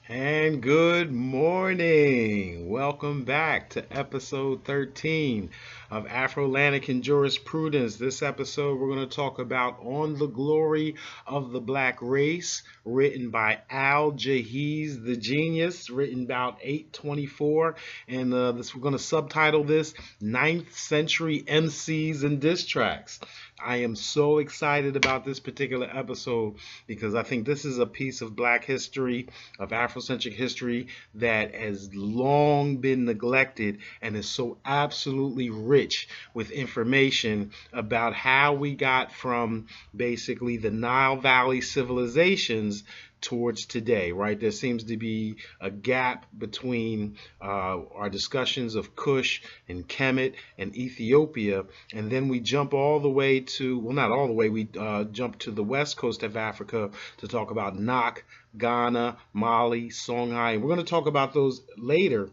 And good morning. Welcome back to episode 13 of Afrolantican Jurisprudence. This episode, we're going to talk about On the Glory of the Black Race, written by Al-Jahiz, the genius, written about 824. And we're going to subtitle this Ninth Century Emcees and Diss Tracks. I am so excited about this particular episode because I think this is a piece of black history, of Afrocentric history, that has long been neglected and is so absolutely rich with information about how we got from basically the Nile Valley civilizations towards today, right? There seems to be a gap between our discussions of Kush and Kemet and Ethiopia, and then we jump all the way to, well, not all the way, we jump to the west coast of Africa to talk about Nak, Ghana, Mali, Songhai. We're going to talk about those later,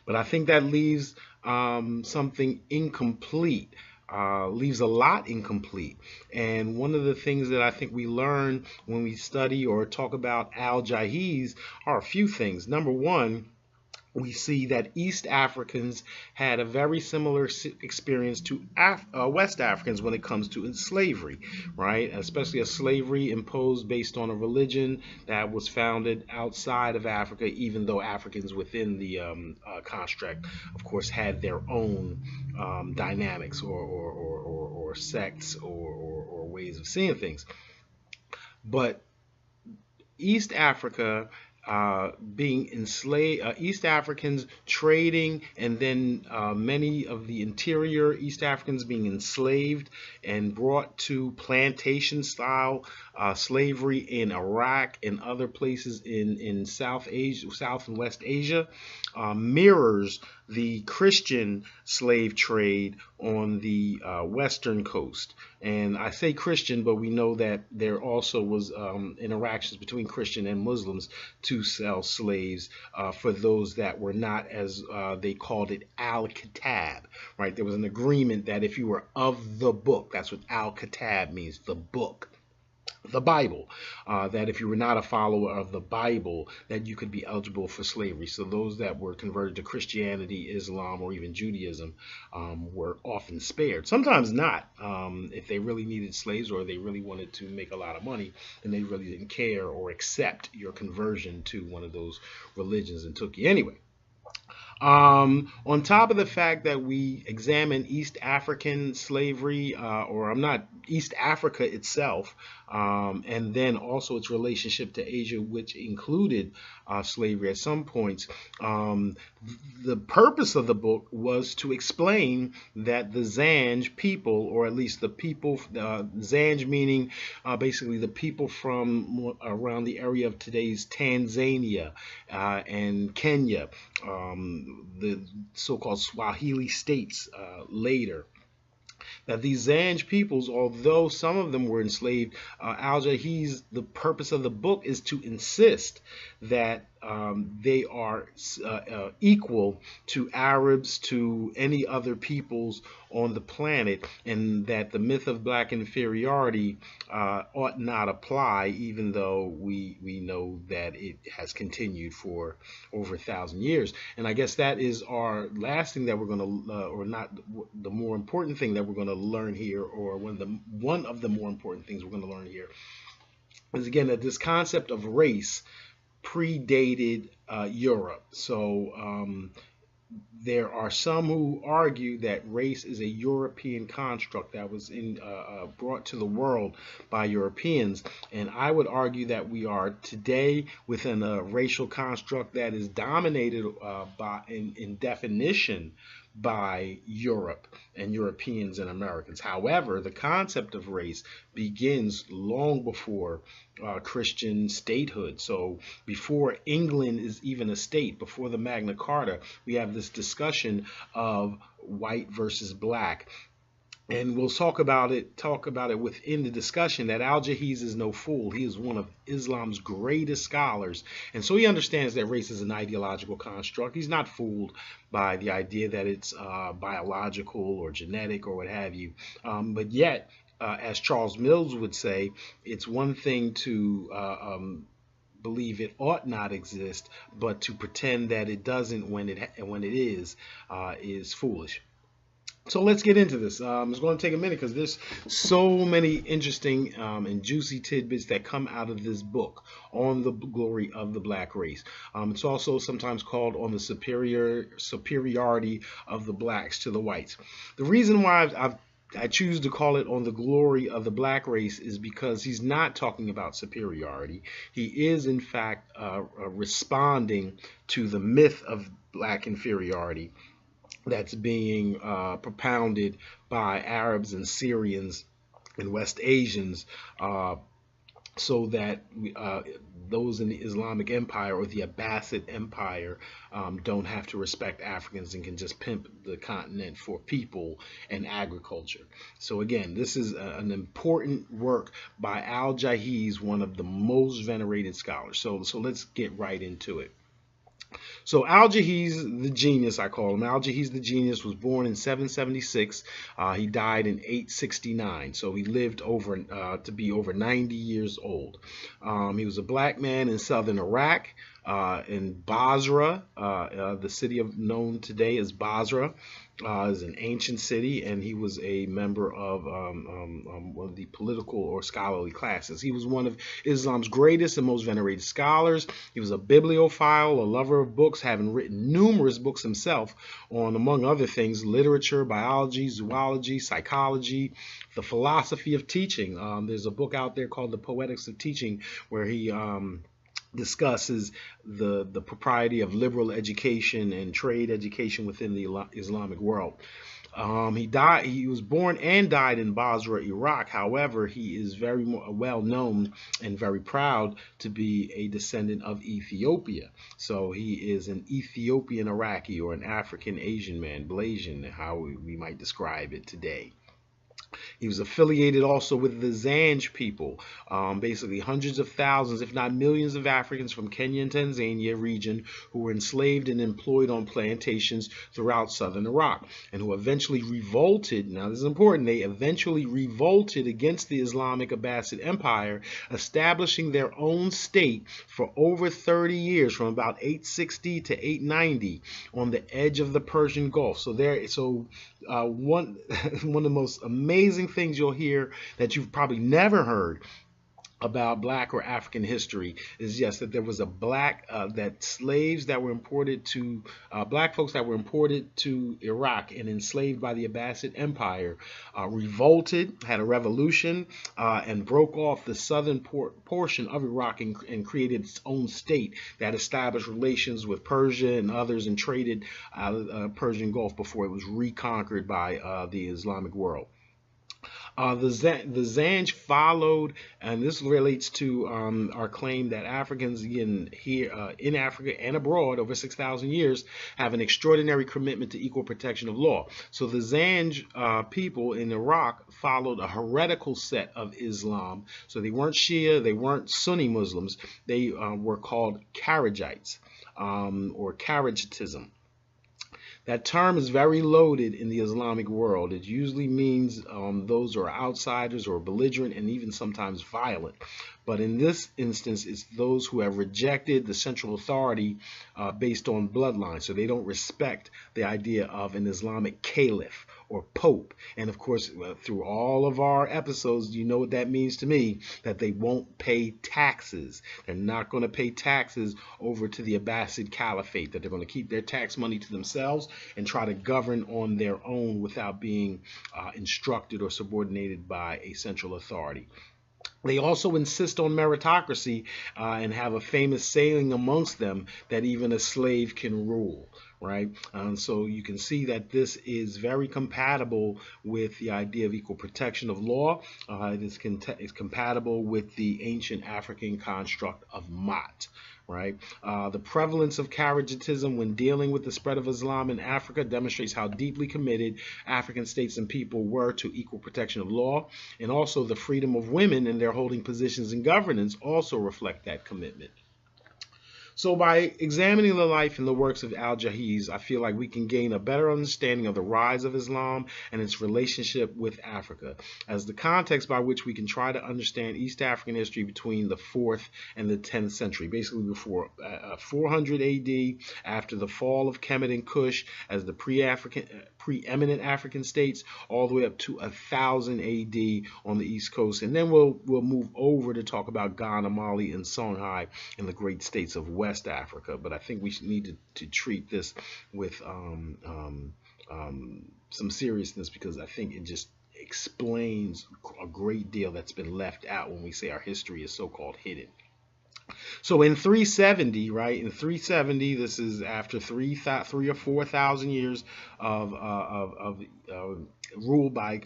but I think that leaves something incomplete. Leaves a lot incomplete. And one of the things that I think we learn when we study or talk about Al-Jahiz are a few things. Number one, we see that East Africans had a very similar experience to West Africans when it comes to slavery, right? Especially a slavery imposed based on a religion that was founded outside of Africa, even though Africans within the construct, of course, had their own dynamics or sects or ways of seeing things. But East Africa being enslaved, East Africans trading, and then many of the interior East Africans being enslaved and brought to plantation style slavery in Iraq and other places in South Asia, South and West Asia, mirrors the Christian slave trade on the western coast. And I say Christian, but we know that there also was interactions between Christian and Muslims to sell slaves for those that were not, as they called it, al-Kitab, right? There was an agreement that if you were of the book, that's what al-Kitab means, the book, the Bible, that if you were not a follower of the Bible, that you could be eligible for slavery. So those that were converted to Christianity, Islam, or even Judaism were often spared. Sometimes not. If they really needed slaves or they really wanted to make a lot of money, and they really didn't care or accept your conversion to one of those religions and took you anyway. On top of the fact that we examine East African slavery, or I'm not, East Africa itself, and then also its relationship to Asia, which included slavery at some points. The purpose of the book was to explain that the Zanj people, or at least the people, Zanj meaning basically the people from around the area of today's Tanzania and Kenya, the so-called Swahili states later, that these Zanj peoples, although some of them were enslaved, Al-Jahiz, the purpose of the book is to insist that they are equal to Arabs, to any other peoples on the planet, and that the myth of black inferiority ought not apply, even though we know that it has continued for over 1,000 years. And I guess that is our last thing that we're going to, or not the more important thing that we're going to learn here, or one of the more important things we're going to learn here, is again that this concept of race predated Europe. So there are some who argue that race is a European construct that was brought to the world by Europeans, and I would argue that we are today within a racial construct that is dominated in definition by Europe and Europeans and Americans. However, the concept of race begins long before Christian statehood. So before England is even a state, before the Magna Carta, we have this discussion of white versus black. And we'll talk about it within the discussion that Al-Jahiz is no fool. He is one of Islam's greatest scholars. And so he understands that race is an ideological construct. He's not fooled by the idea that it's biological or genetic or what have you. But yet, as Charles Mills would say, it's one thing to believe it ought not exist, but to pretend that it doesn't when it is foolish. So let's get into this. It's going to take a minute because there's so many interesting and juicy tidbits that come out of this book on the glory of the black race. It's also sometimes called on the superiority of the blacks to the whites. The reason why I choose to call it on the glory of the black race is because he's not talking about superiority. He is, in fact, responding to the myth of black inferiority that's being propounded by Arabs and Syrians and West Asians, so that those in the Islamic Empire or the Abbasid Empire don't have to respect Africans and can just pimp the continent for people and agriculture. So again, this is an important work by Al-Jahiz, one of the most venerated scholars. So let's get right into it. So Al-Jahiz, the genius, I call him. Al-Jahiz, the genius, was born in 776. He died in 869. So he lived to be over 90 years old. He was a black man in southern Iraq, in Basra, the city known today as Basra. Is an ancient city, and he was a member of one of the political or scholarly classes. He was one of Islam's greatest and most venerated scholars. He was a bibliophile, a lover of books, having written numerous books himself on, among other things, literature, biology, zoology, psychology, the philosophy of teaching. There's a book out there called The Poetics of Teaching, where he discusses the propriety of liberal education and trade education within the Islamic world. He was born and died in Basra, Iraq. However, he is very well known and very proud to be a descendant of Ethiopia. So he is an Ethiopian Iraqi, or an African Asian man, Blasian, how we might describe it today. He was affiliated also with the Zanj people, basically hundreds of thousands, if not millions of Africans from Kenya and Tanzania region who were enslaved and employed on plantations throughout southern Iraq, and who eventually revolted. Now this is important. They eventually revolted against the Islamic Abbasid Empire, establishing their own state for over 30 years, from about 860 to 890, on the edge of the Persian Gulf. So one of the most amazing things you'll hear that you've probably never heard about black or African history is, yes, that there was a that slaves that were imported to, black folks that were imported to Iraq and enslaved by the Abbasid Empire, revolted, had a revolution, and broke off the southern portion of Iraq and created its own state that established relations with Persia and others and traded out of the Persian Gulf before it was reconquered by the Islamic world. The Zanj followed, and this relates to our claim that Africans, again, here in Africa and abroad over 6,000 years, have an extraordinary commitment to equal protection of law. So the Zanj people in Iraq followed a heretical set of Islam. So they weren't Shia, they weren't Sunni Muslims. They were called Kharijites, or Kharijitism. That term is very loaded in the Islamic world. It usually means those who are outsiders or belligerent and even sometimes violent. But in this instance, it's those who have rejected the central authority based on bloodline. So they don't respect the idea of an Islamic caliph or pope. And of course, through all of our episodes, you know what that means to me, that they won't pay taxes. They're not going to pay taxes over to the Abbasid Caliphate, that they're going to keep their tax money to themselves and try to govern on their own without being instructed or subordinated by a central authority. They also insist on meritocracy and have a famous saying amongst them that even a slave can rule, right? So you can see that this is very compatible with the idea of equal protection of law. It is compatible with the ancient African construct of Mat. Right? The prevalence of Kharijitism when dealing with the spread of Islam in Africa demonstrates how deeply committed African states and people were to equal protection of law, and also the freedom of women in their holding positions in governance also reflect that commitment. So by examining the life and the works of Al-Jahiz, I feel like we can gain a better understanding of the rise of Islam and its relationship with Africa, as the context by which we can try to understand East African history between the 4th and the 10th century, basically before 400 AD, after the fall of Kemet and Kush as the preeminent African states, all the way up to 1000 AD on the East Coast. And then we'll move over to talk about Ghana, Mali, and Songhai and the great states of West Africa. But I think we need to treat this with some seriousness, because I think it just explains a great deal that's been left out when we say our history is so-called hidden. So in 370, right? In 370, this is after 3 or 4,000 years of rule by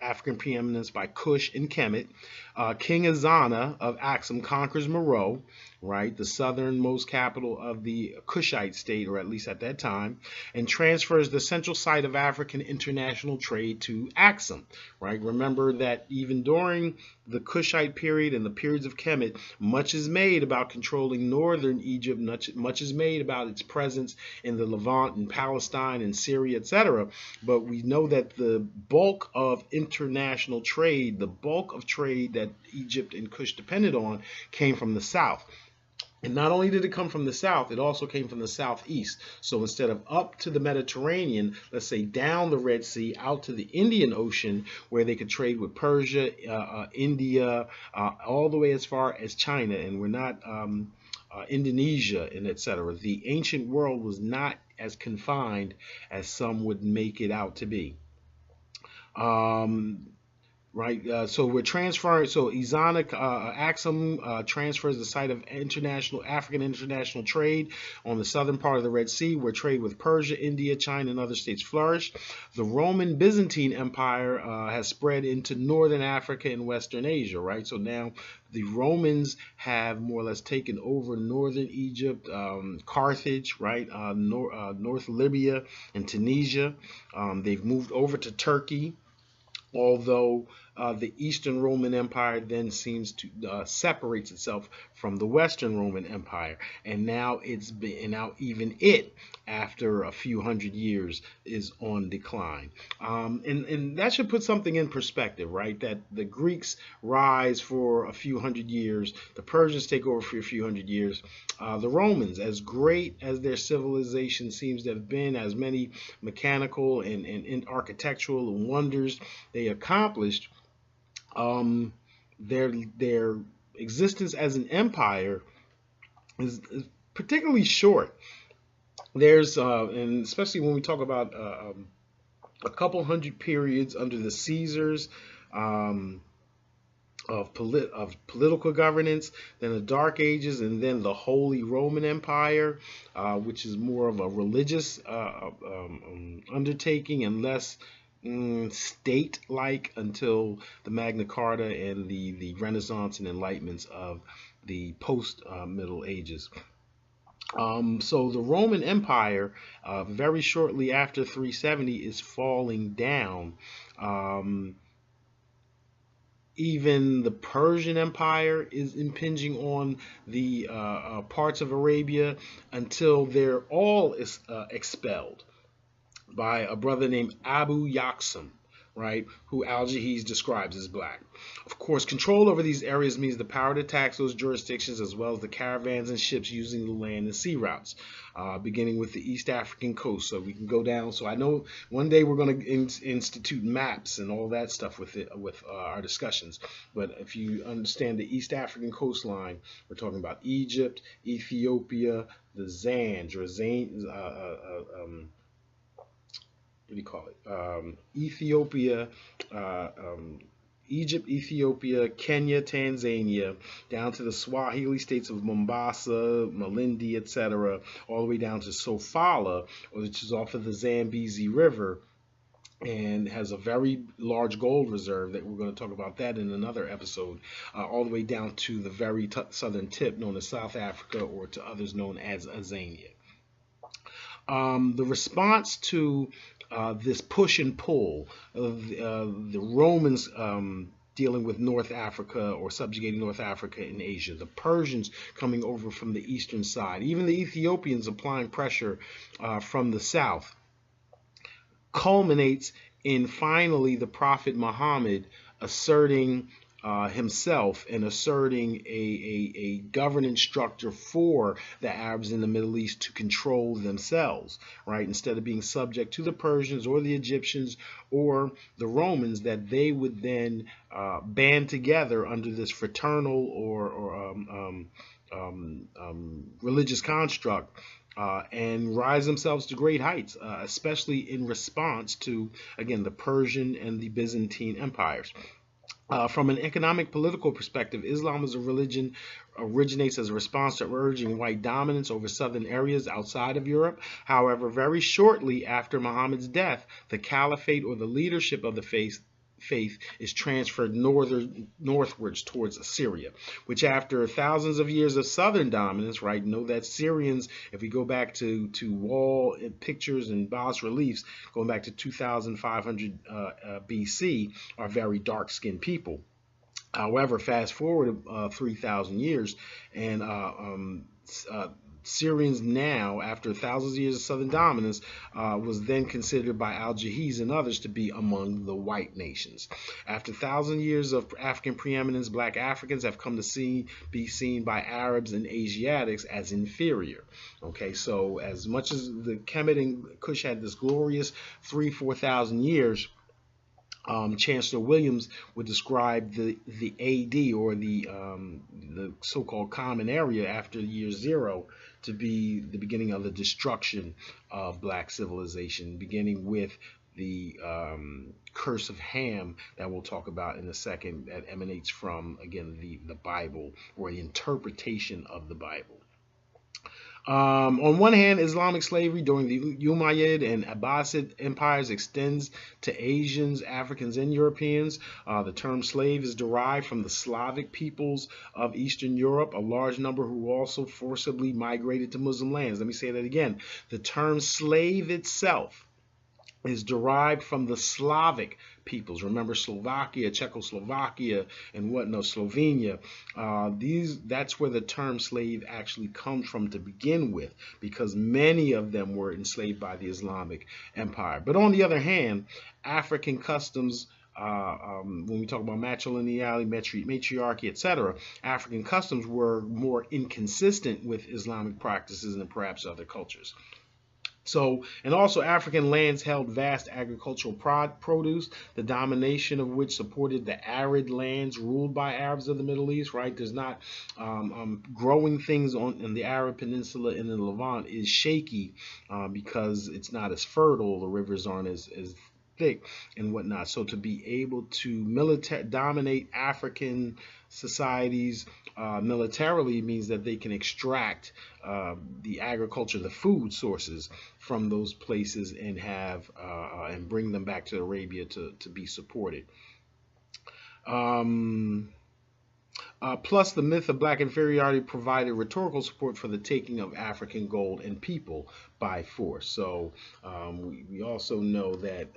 African preeminence by Kush and Kemet. King Ezana of Axum conquers Meroe, right, the southernmost capital of the Kushite state, or at least at that time, and transfers the central site of African international trade to Axum, right? Remember that even during the Kushite period and the periods of Kemet, much is made about controlling northern Egypt, much is made about its presence in the Levant and Palestine and Syria, etc. But we know that the bulk of international trade, the bulk of trade that Egypt and Kush depended on, came from the south. And not only did it come from the south, it also came from the southeast. So instead of up to the Mediterranean, let's say down the Red Sea, out to the Indian Ocean, where they could trade with Persia, India, all the way as far as China, and we're not Indonesia, and etc. The ancient world was not as confined as some would make it out to be. Right, so we're transferring. So Ezana Axum transfers the site of African international trade on the southern part of the Red Sea, where trade with Persia, India, China, and other states flourished. The Roman Byzantine Empire has spread into northern Africa and Western Asia. Right, so now the Romans have more or less taken over northern Egypt, Carthage, right, North Libya and Tunisia. They've moved over to Turkey, although the Eastern Roman Empire then seems to separates itself from the Western Roman Empire, and now even it, after a few hundred years, is on decline. And that should put something in perspective, right? That the Greeks rise for a few hundred years, the Persians take over for a few hundred years. The Romans, as great as their civilization seems to have been, as many mechanical and architectural wonders they accomplished, their existence as an empire is particularly short. There's and especially when we talk about a couple hundred periods under the Caesars of political governance, then the Dark Ages, and then the Holy Roman Empire, which is more of a religious undertaking and less state-like until the Magna Carta and the Renaissance and Enlightenments of the post-Middle Ages. So the Roman Empire, very shortly after 370, is falling down. Even the Persian Empire is impinging on the parts of Arabia until they're all expelled by a brother named Abu Yaqsam, right, who Al-Jahiz describes as black. Of course, control over these areas means the power to tax those jurisdictions, as well as the caravans and ships using the land and sea routes, beginning with the East African coast. So we can go down. So I know one day we're going to institute maps and all that stuff with our discussions. But if you understand the East African coastline, we're talking about Egypt, Ethiopia, the Zanj, or what do you call it? Ethiopia, Egypt, Ethiopia, Kenya, Tanzania, down to the Swahili states of Mombasa, Malindi, etc., all the way down to Sofala, which is off of the Zambezi River, and has a very large gold reserve that we're going to talk about that in another episode, all the way down to the very southern tip known as South Africa, or to others known as Azania. The response to this push and pull of the Romans dealing with North Africa or subjugating North Africa and Asia. The Persians coming over from the eastern side. Even the Ethiopians applying pressure from the south. Culminates in finally the Prophet Muhammad asserting himself and asserting a governance structure for the Arabs in the Middle East to control themselves, right? Instead of being subject to the Persians or the Egyptians or the Romans, that they would then band together under this fraternal or religious construct and rise themselves to great heights, especially in response to, again, the Persian and the Byzantine empires. From an economic political perspective, Islam as a religion originates as a response to urging white dominance over southern areas outside of Europe. However, very shortly after Muhammad's death, the caliphate or the leadership of the faith is transferred northwards towards Assyria, which after thousands of years of southern dominance, right, know that Syrians, if we go back to wall pictures and bas-reliefs going back to 2500 BC, are very dark-skinned people. However, fast forward 3,000 years, and Syrians now, after thousands of years of southern dominance, was then considered by Al-Jahiz and others to be among the white nations. After thousands of years of African preeminence, black Africans have come to be seen by Arabs and Asiatics as inferior. Okay, so as much as the Kemet and Kush had this glorious 4,000 years, Chancellor Williams would describe the AD, or the so-called Common Area after year 0, to be the beginning of the destruction of black civilization, beginning with the curse of Ham that we'll talk about in a second, that emanates from, again, the Bible, or the interpretation of the Bible. On one hand, Islamic slavery during the Umayyad and Abbasid empires extends to Asians, Africans, and Europeans. The term slave is derived from the Slavic peoples of Eastern Europe, a large number who also forcibly migrated to Muslim lands. Let me say that again. The term slave itself is derived from the Slavic peoples. Remember Slovakia, Czechoslovakia, and Slovenia. That's where the term slave actually comes from to begin with, because many of them were enslaved by the Islamic Empire. But on the other hand, African customs, when we talk about matrilineality, matriarchy, etc., African customs were more inconsistent with Islamic practices than perhaps other cultures. So, and also African lands held vast agricultural produce, the domination of which supported the arid lands ruled by Arabs of the Middle East, right? There's not growing things in the Arab Peninsula and in the Levant is shaky because it's not as fertile, the rivers aren't as thick and whatnot. So to be able to dominate African societies militarily means that they can extract the agriculture, the food sources from those places and have and bring them back to Arabia to be supported. Plus, the myth of black inferiority provided rhetorical support for the taking of African gold and people by force. So we also know that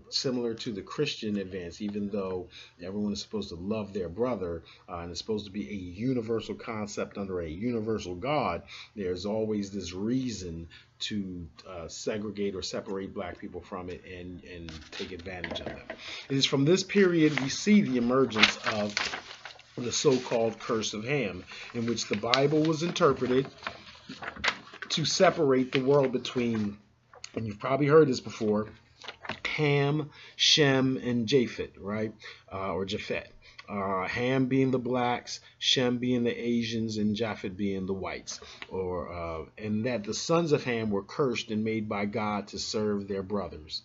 similar to the Christian advance, even though everyone is supposed to love their brother and it's supposed to be a universal concept under a universal God, there's always this reason to segregate or separate black people from it and take advantage of them. It is from this period we see the emergence of the so-called curse of Ham, in which the Bible was interpreted to separate the world between, and you've probably heard this before, Ham, Shem, and Japheth, right? Or Japhet. Ham being the blacks, Shem being the Asians, and Japheth being the whites. And that the sons of Ham were cursed and made by God to serve their brothers.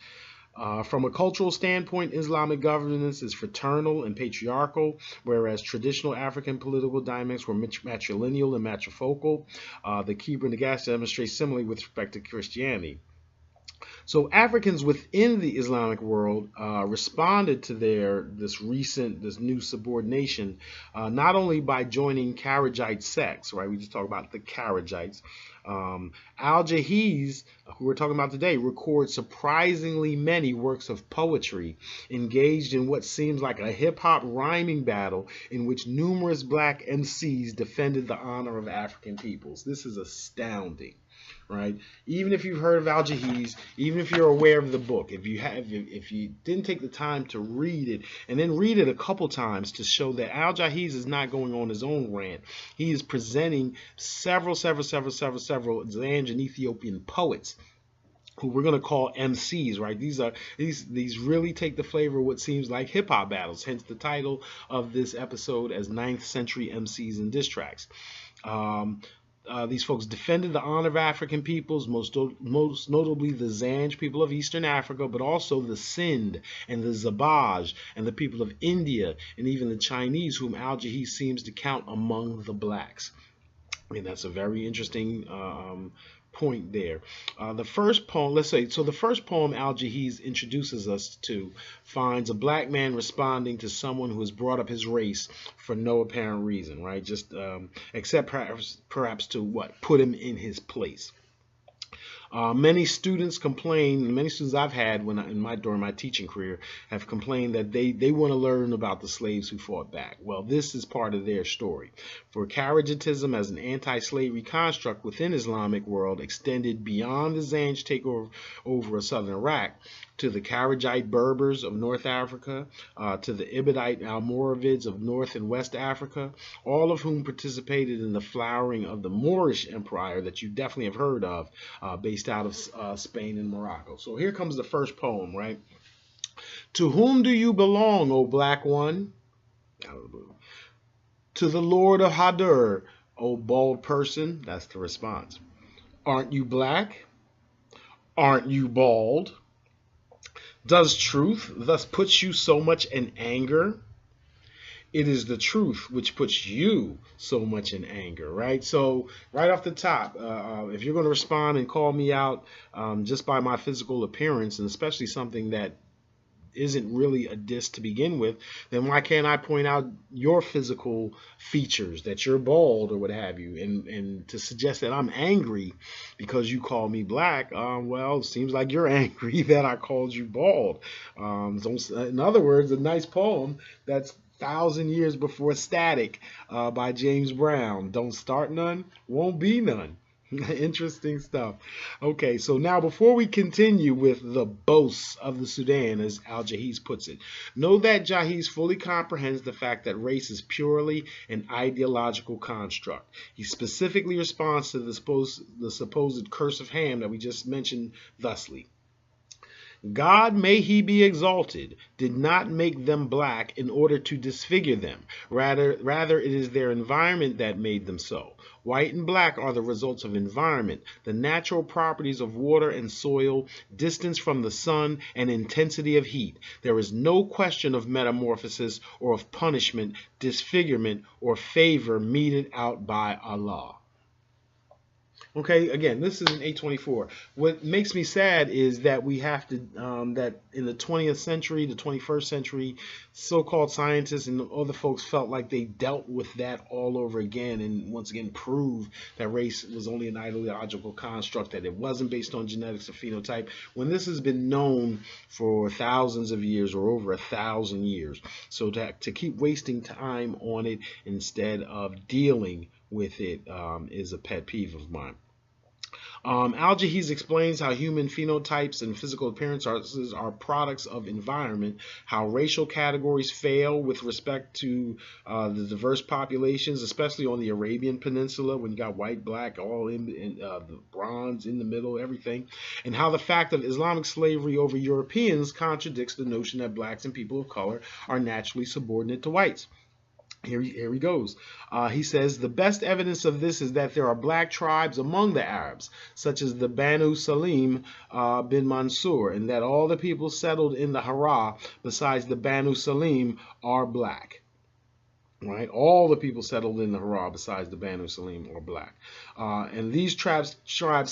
From a cultural standpoint, Islamic governance is fraternal and patriarchal, whereas traditional African political dynamics were matrilineal and matrifocal. The Kebra Nagast demonstrates similarly with respect to Christianity. So Africans within the Islamic world responded to this new subordination, not only by joining Kharijite sects, right? We just talked about the Kharijites. Al-Jahiz, who we're talking about today, records surprisingly many works of poetry engaged in what seems like a hip-hop rhyming battle in which numerous black Emcees defended the honor of African peoples. This is astounding. Right? Even if you've heard of Al-Jahiz, even if you're aware of the book, if you didn't take the time to read it and then read it a couple times to show that Al-Jahiz is not going on his own rant, he is presenting several Zanj and Ethiopian poets who we're going to call Emcees, right? These really take the flavor of what seems like hip hop battles, hence the title of this episode as 9th Century Emcees and Diss Tracks. These folks defended the honor of African peoples, most notably the Zanj people of Eastern Africa, but also the Sind and the Zabaj and the people of India and even the Chinese, whom Al-Jahiz seems to count among the blacks. I mean, that's a very interesting point there. The first poem, the first poem Al-Jahiz introduces us to finds a black man responding to someone who has brought up his race for no apparent reason, right? Just except perhaps to put him in his place. Many students I've had during my teaching career have complained that they want to learn about the slaves who fought back. Well, this is part of their story. For Kharijitism as an anti-slavery construct within Islamic world extended beyond the Zanj takeover of southern Iraq to the Kharijite Berbers of North Africa, to the Ibadite Almoravids of North and West Africa, all of whom participated in the flowering of the Moorish Empire that you definitely have heard of, based out of Spain and Morocco. So here comes the first poem, right? To whom do you belong, O black one? To the Lord of Hadur, O bald person. That's the response. Aren't you black? Aren't you bald? Does truth thus put you so much in anger? It is the truth which puts you so much in anger, right? So right off the top, if you're going to respond and call me out just by my physical appearance, and especially something that isn't really a diss to begin with, then why can't I point out your physical features, that you're bald or what have you, and to suggest that I'm angry because you call me black, well, it seems like you're angry that I called you bald. In other words, a nice poem that's 1,000 years before Static by James Brown. Don't start none, won't be none. Interesting stuff. Okay, so now before we continue with the boasts of the Sudan, as Al-Jahiz puts it, know that Jahiz fully comprehends the fact that race is purely an ideological construct. He specifically responds to the supposed curse of Ham that we just mentioned thusly. God, may he be exalted, did not make them black in order to disfigure them. Rather, it is their environment that made them so. White and black are the results of environment, the natural properties of water and soil, distance from the sun, and intensity of heat. There is no question of metamorphosis or of punishment, disfigurement, or favor meted out by Allah. Okay, again, this is an 824. What makes me sad is that we have to, that in the 20th century, the 21st century, so-called scientists and other folks felt like they dealt with that all over again and once again proved that race was only an ideological construct, that it wasn't based on genetics or phenotype, when this has been known for thousands of years or over 1,000 years. So to keep wasting time on it instead of dealing with it is a pet peeve of mine. Al-Jahiz explains how human phenotypes and physical appearances are products of environment, how racial categories fail with respect to the diverse populations, especially on the Arabian Peninsula when you got white, black, all in the bronze in the middle, everything, and how the fact of Islamic slavery over Europeans contradicts the notion that blacks and people of color are naturally subordinate to whites. Here he goes. He says, the best evidence of this is that there are black tribes among the Arabs, such as the Banu Salim bin Mansur, and that all the people settled in the Hara, besides the Banu Salim, are black. Right, all the people settled in the Hara besides the Banu Salim are black, and these tribes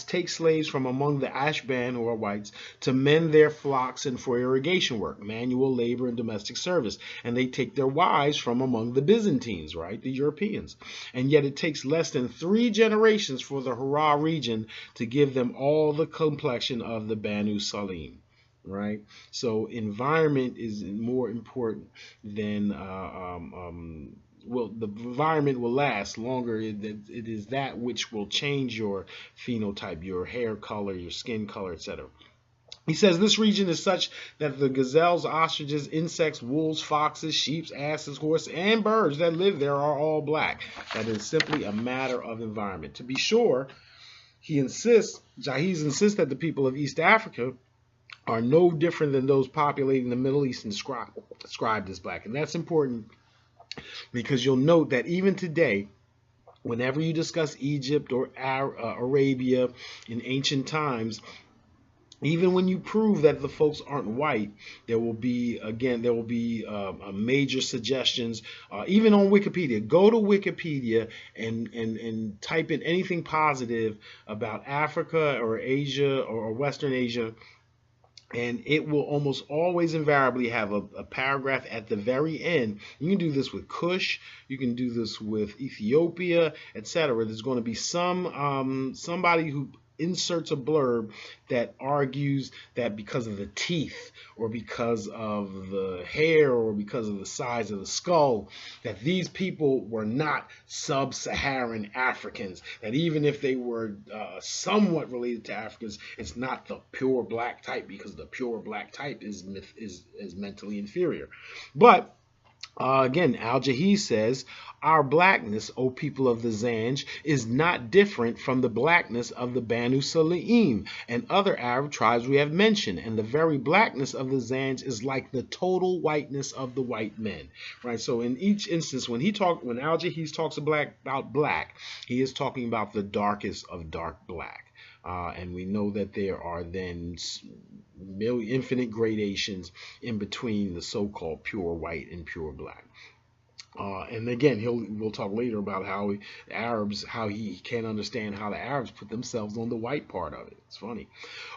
take slaves from among the Ashban, who are whites, to mend their flocks and for irrigation work, manual labor, and domestic service. And they take their wives from among the Byzantines, right, the Europeans. And yet it takes less than 3 generations for the Hara region to give them all the complexion of the Banu Salim. Right, so environment is more important than well, the environment will last longer. It is that which will change your phenotype, your hair color, your skin color, etc. He says this region is such that the gazelles, ostriches, insects, wolves, foxes, sheep, asses, horses, and birds that live there are all black. That is simply a matter of environment. To be sure, Jahiz insists that the people of East Africa are no different than those populating the Middle East and described as black. And that's important because you'll note that even today, whenever you discuss Egypt or Arabia in ancient times, even when you prove that the folks aren't white, there will be major suggestions, even on Wikipedia. Go to Wikipedia and type in anything positive about Africa or Asia or Western Asia, and it will almost always invariably have a paragraph at the very end. You can do this with Kush, you can do this with Ethiopia, etc. There's going to be somebody who inserts a blurb that argues that because of the teeth or because of the hair or because of the size of the skull, that these people were not sub-Saharan Africans, that even if they were somewhat related to Africans, it's not the pure black type, because the pure black type is mentally inferior. But again, Al-Jahiz says, our blackness, O people of the Zanj, is not different from the blackness of the Banu Salim and other Arab tribes we have mentioned, and the very blackness of the Zanj is like the total whiteness of the white men. Right. So in each instance, when Al-Jahiz talks about black, he is talking about the darkest of dark black. And we know that there are then infinite gradations in between the so-called pure white and pure black. And again, we'll talk later about how he can't understand how the Arabs put themselves on the white part of it. It's funny.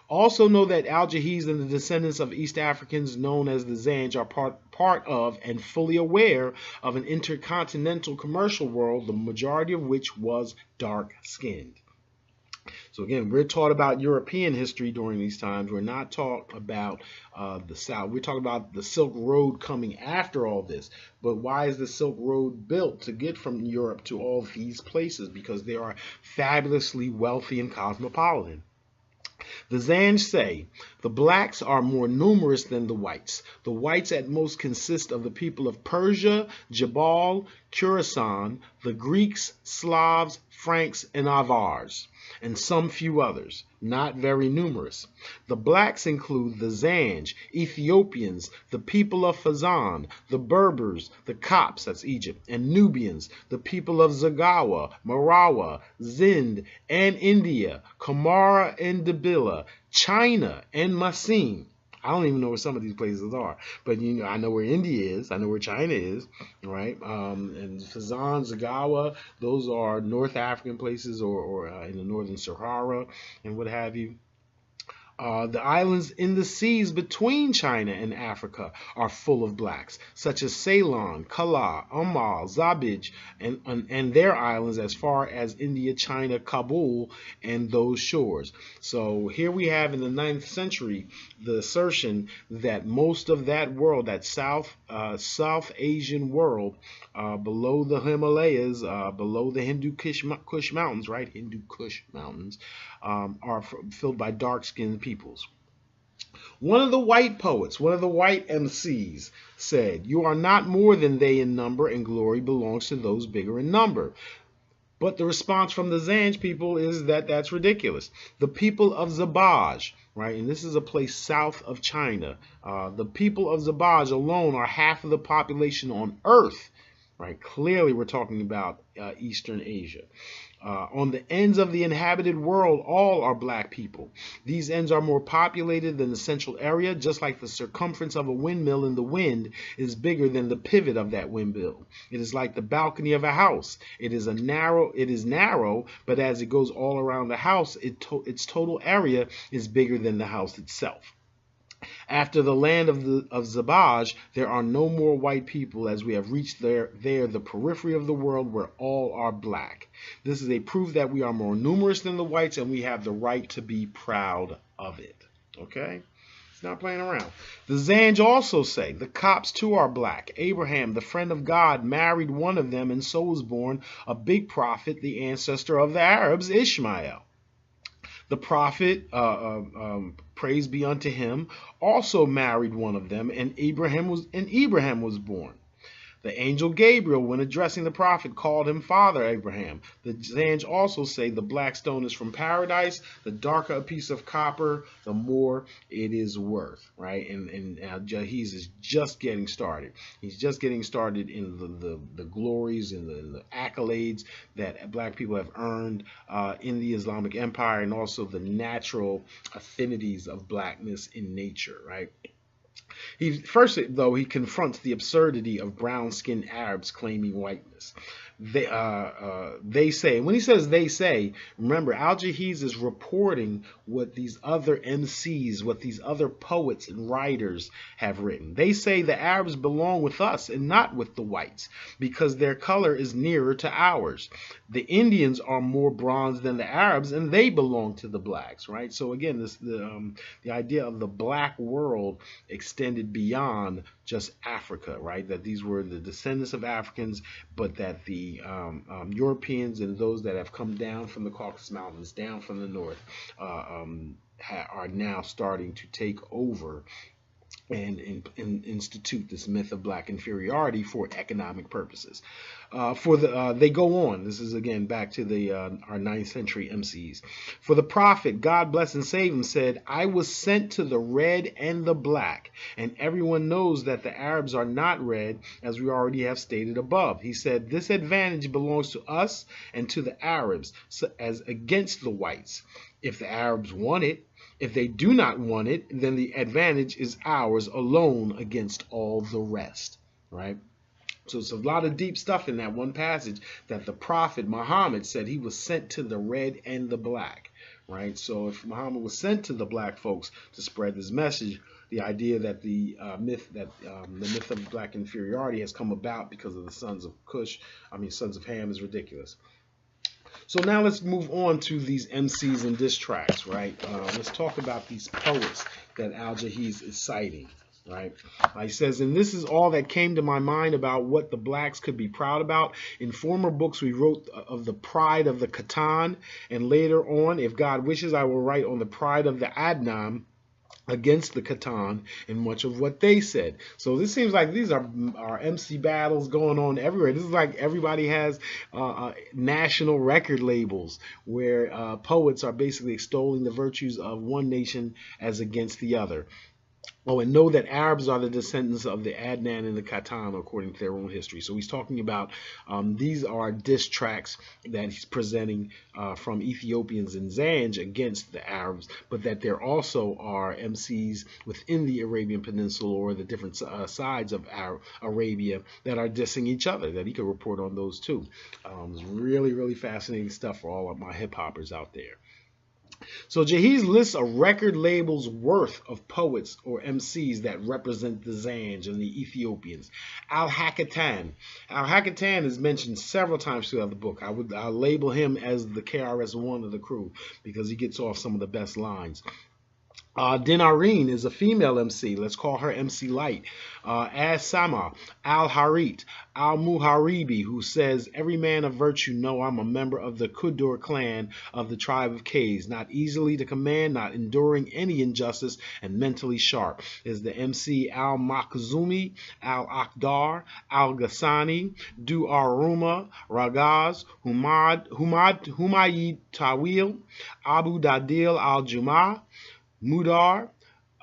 Also know that Al-Jahiz and the descendants of East Africans known as the Zanj are part of and fully aware of an intercontinental commercial world, the majority of which was dark-skinned. So again, we're taught about European history during these times. We're not taught about the South. We're talking about the Silk Road coming after all this. But why is the Silk Road built? To get from Europe to all these places, because they are fabulously wealthy and cosmopolitan. The Zanj say, the blacks are more numerous than the whites. The whites at most consist of the people of Persia, Jabal, Khorasan, the Greeks, Slavs, Franks, and Avars, and some few others, not very numerous. The blacks include the Zanj, Ethiopians, the people of Fezzan, the Berbers, the Copts, that's Egypt, and Nubians, the people of Zagawa, Marawa, Sind, and India, Kamara and Dabila, China, and Masin. I don't even know where some of these places are, but I know where India is, I know where China is, right? And Fezzan, Zagawa, those are North African places, or in the northern Sahara and what have you. The islands in the seas between China and Africa are full of blacks, such as Ceylon, Kala, Amal, Zabij, and their islands as far as India, China, Kabul, and those shores. So here we have in the 9th century the assertion that most of that world, that South Asian world, below the Himalayas, below the Hindu Kush Mountains, right? Hindu Kush Mountains, are filled by dark-skinned peoples. One of the white poets, one of the white Emcees, said, "You are not more than they in number, and glory belongs to those bigger in number." But the response from the Zanj people is that that's ridiculous. The people of Zabaj, right, and this is a place south of China, the people of Zabaj alone are half of the population on Earth, right? Clearly we're talking about Eastern Asia. On the ends of the inhabited world, all are black people. These ends are more populated than the central area, just like the circumference of a windmill in the wind is bigger than the pivot of that windmill. It is like the balcony of a house. It is narrow, but as it goes all around the house, its total area is bigger than the house itself. After the land of Zanj, there are no more white people, as we have reached there the periphery of the world where all are black. This is a proof that we are more numerous than the whites, and we have the right to be proud of it. Okay? It's not playing around. The Zanj also say, the Copts too are black. Abraham, the friend of God, married one of them, and so was born a big prophet, the ancestor of the Arabs, Ishmael. The prophet, praise be unto him, also married one of them, and Abraham was born. The angel Gabriel, when addressing the prophet, called him Father Abraham. The Zanj also say the black stone is from paradise. The darker a piece of copper, the more it is worth, right? And Al-Jahiz is just getting started. He's just getting started in the glories and the accolades that black people have earned in the Islamic Empire, and also the natural affinities of blackness in nature, right? First, though, he confronts the absurdity of brown-skinned Arabs claiming whiteness. They say, when he says they say, remember, Al-Jahiz is reporting what these other Emcees, what these other poets and writers have written. They say the Arabs belong with us and not with the whites because their color is nearer to ours. The Indians are more bronze than the Arabs, and they belong to the blacks, right? So again, the idea of the black world extended beyond just Africa, right? That these were the descendants of Africans, but that the Europeans and those that have come down from the Caucasus Mountains, down from the north, are now starting to take over and institute this myth of black inferiority for economic purposes. They go on. This is again back to our 9th century Emcees. For the prophet, God bless and save him, said, I was sent to the red and the black, and everyone knows that the Arabs are not red, as we already have stated above. He said, this advantage belongs to us and to the Arabs, as against the whites. If the Arabs want it, if they do not want it, then the advantage is ours alone against all the rest, right? So it's a lot of deep stuff in that one passage that the prophet Muhammad said he was sent to the red and the black, right? So if Muhammad was sent to the black folks to spread this message, the idea that the myth of black inferiority has come about because of the sons of Ham is ridiculous. So now let's move on to these Emcees and diss tracks, right? Let's talk about these poets that Al-Jahiz is citing, right? He says, and this is all that came to my mind about what the blacks could be proud about. In former books, we wrote of the pride of the Khatan, and later on, if God wishes, I will write on the pride of the Adnan against the Khatan and much of what they said. So this seems like these are MC battles going on everywhere. This is like everybody has national record labels where poets are basically extolling the virtues of one nation as against the other. Oh, and know that Arabs are the descendants of the Adnan and the Khatan according to their own history. So he's talking about these are diss tracks that he's presenting from Ethiopians in Zanj against the Arabs, but that there also are Emcees within the Arabian Peninsula or the different sides of Arabia that are dissing each other, that he could report on those too. It's really, really fascinating stuff for all of my hip-hoppers out there. So Jahiz lists a record label's worth of poets or MCs that represent the Zanj and the Ethiopians. Al-Hakatan. Al-Hakatan is mentioned several times throughout the book. I'll label him as the KRS-One of the crew because he gets off some of the best lines. Dinarine is a female MC. Let's call her MC Light. As-Sama, Al-Harit, Al-Muharibi, who says, every man of virtue know I'm a member of the Kudur clan of the tribe of Kays, not easily to command, not enduring any injustice, and mentally sharp. Is the MC Al-Makhzumi, Al-Akhdar, Al-Ghassani, Du-Aruma, Ragaz, Humayid Tawil, Abu Dadil Al-Jumah, Mudar,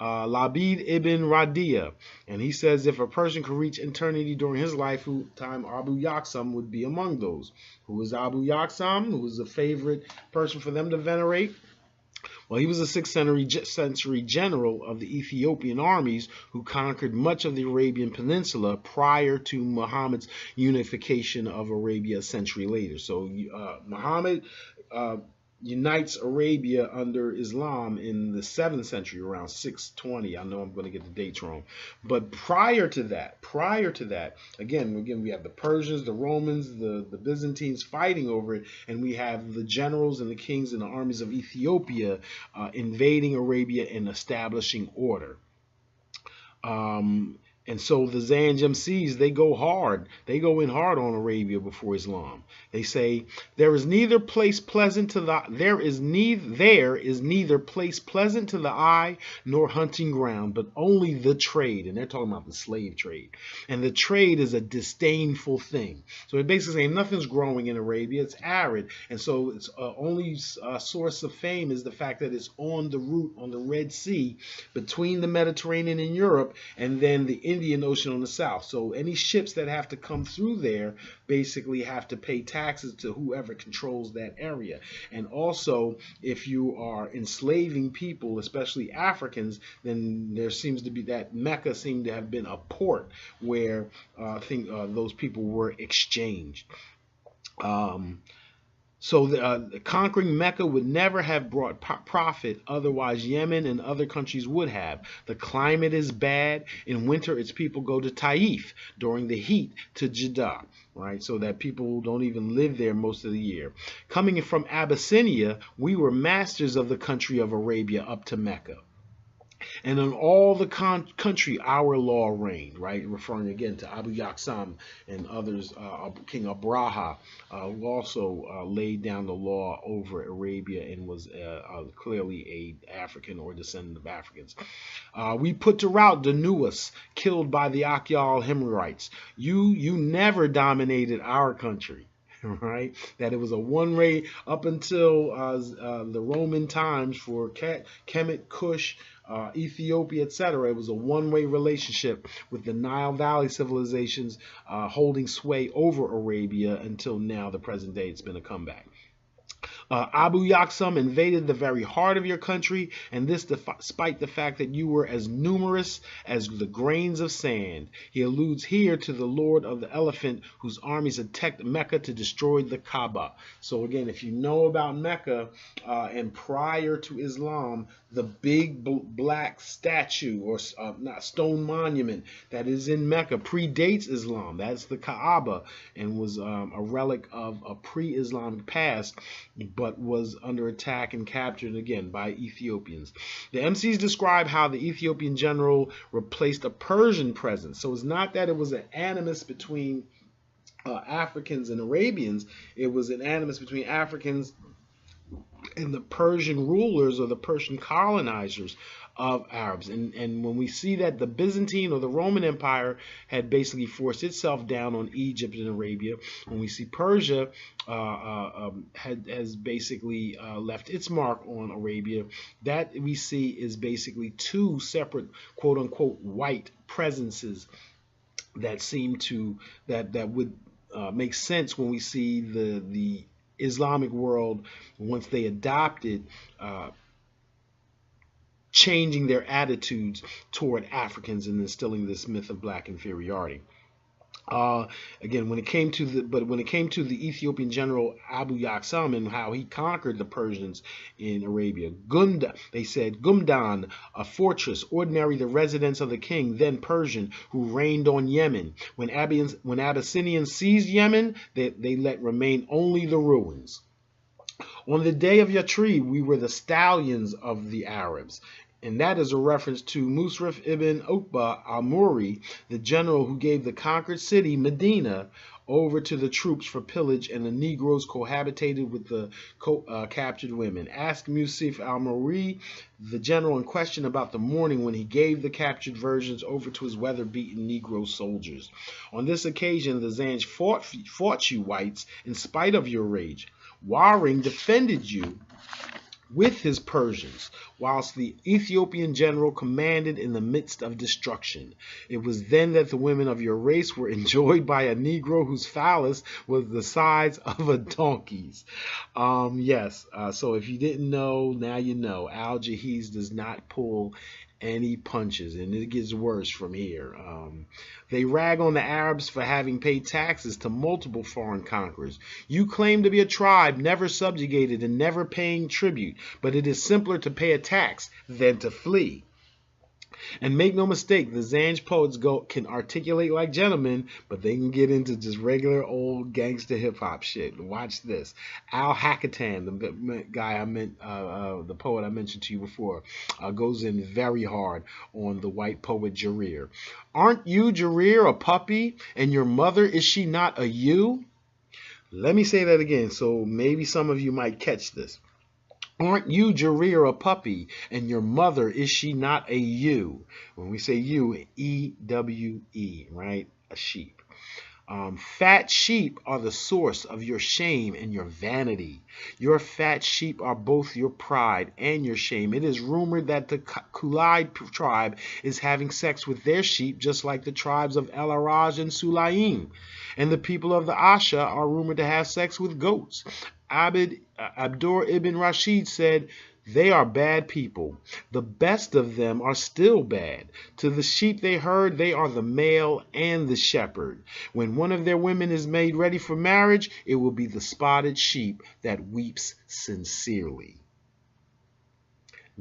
Labid ibn Radia, and he says if a person could reach eternity during his lifetime, Abu Yaksam would be among those. Who was Abu Yaksam? Who was a favorite person for them to venerate? Well, he was a 6th century general of the Ethiopian armies who conquered much of the Arabian Peninsula prior to Muhammad's unification of Arabia a century later. So Muhammad unites Arabia under Islam in the 7th century, around 620. I know I'm going to get the dates wrong, but prior to that, again, we have the Persians, the Romans, the Byzantines fighting over it, and we have the generals and the kings and the armies of Ethiopia invading Arabia and establishing order. And so the Zanj Emcees, they go hard. They go in hard on Arabia before Islam. They say there is neither place pleasant to the eye nor hunting ground, but only the trade. And they're talking about the slave trade. And the trade is a disdainful thing. So it basically saying nothing's growing in Arabia. It's arid, and so its only source of fame is the fact that it's on the route on the Red Sea between the Mediterranean and Europe, and then the Indian Ocean on the south. So any ships that have to come through there basically have to pay taxes to whoever controls that area. And also, if you are enslaving people, especially Africans, then there seems to be that Mecca seemed to have been a port where those people were exchanged. So conquering Mecca would never have brought profit, otherwise Yemen and other countries would have. The climate is bad. In winter, its people go to Taif. During the heat, to Jeddah, right? So that people don't even live there most of the year. Coming from Abyssinia, we were masters of the country of Arabia up to Mecca. And in all the country, our law reigned, right? Referring again to Abu Yaksam and others, King Abraha, who also laid down the law over Arabia and was clearly an African or descendant of Africans. We put to rout Danuas, killed by the Akyal Himyarites. You never dominated our country. Right, that it was a one-way up until the Roman times for Kemet, Kush, Ethiopia, etc. It was a one-way relationship with the Nile Valley civilizations holding sway over Arabia until now, the present day. It's been a comeback. Abu Yaksam invaded the very heart of your country, and this despite the fact that you were as numerous as the grains of sand. He alludes here to the Lord of the Elephant, whose armies attacked Mecca to destroy the Kaaba. So again, if you know about Mecca and prior to Islam, the big black statue or not stone monument that is in Mecca predates Islam. That's the Kaaba, and was a relic of a pre-Islamic past, but was under attack and captured again by Ethiopians. The Emcees describe how the Ethiopian general replaced a Persian presence. So it's not that it was an animus between Africans and Arabians. It was an animus between Africans and the Persian rulers or the Persian colonizers of Arabs. And when we see that the Byzantine or the Roman Empire had basically forced itself down on Egypt and Arabia, when we see Persia has basically left its mark on Arabia, that we see is basically two separate quote-unquote white presences that seem to that would make sense when we see the Islamic world, once they adopted changing their attitudes toward Africans and instilling this myth of black inferiority. Again, when it came to the Ethiopian general Abu Yaksam and how he conquered the Persians in Arabia, they said Gumdan, a fortress, ordinary the residence of the king, then Persian, who reigned on Yemen. When Abyssinians seized Yemen, they let remain only the ruins. On the day of Yathrib, we were the stallions of the Arabs. And that is a reference to Musrif ibn Uqba al-Muri, the general who gave the conquered city, Medina, over to the troops for pillage, and the Negroes cohabitated with the captured women. Ask Musrif al-Muri, the general in question, about the morning when he gave the captured virgins over to his weather-beaten Negro soldiers. On this occasion, the Zanj fought you whites in spite of your rage. Waring defended you with his Persians, whilst the Ethiopian general commanded in the midst of destruction. It was then that the women of your race were enjoyed by a Negro whose phallus was the size of a donkey's. Yes, so if you didn't know, now you know. Al-Jahiz does not pull any punches, and it gets worse from here. They rag on the Arabs for having paid taxes to multiple foreign conquerors. You claim to be a tribe never subjugated and never paying tribute, but it is simpler to pay a tax than to flee. And make no mistake, the Zanj poets can articulate like gentlemen, but they can get into just regular old gangster hip hop shit. Watch this. Al-Hakitan, the guy I meant, the poet I mentioned to you before, goes in very hard on the white poet Jarir. Aren't you, Jarir, a puppy? And your mother, is she not a you? Let me say that again, so maybe some of you might catch this. Aren't you, Jarir, a puppy, and your mother, is she not a ewe? When we say ewe, E-W-E, right? A sheep. Fat sheep are the source of your shame and your vanity. Your fat sheep are both your pride and your shame. It is rumored that the Kulai tribe is having sex with their sheep, just like the tribes of El Araj and Sulaim. And the people of the Asha are rumored to have sex with goats. Abdur ibn Rashid said, they are bad people. The best of them are still bad. To the sheep they herd, they are the male and the shepherd. When one of their women is made ready for marriage, it will be the spotted sheep that weeps sincerely.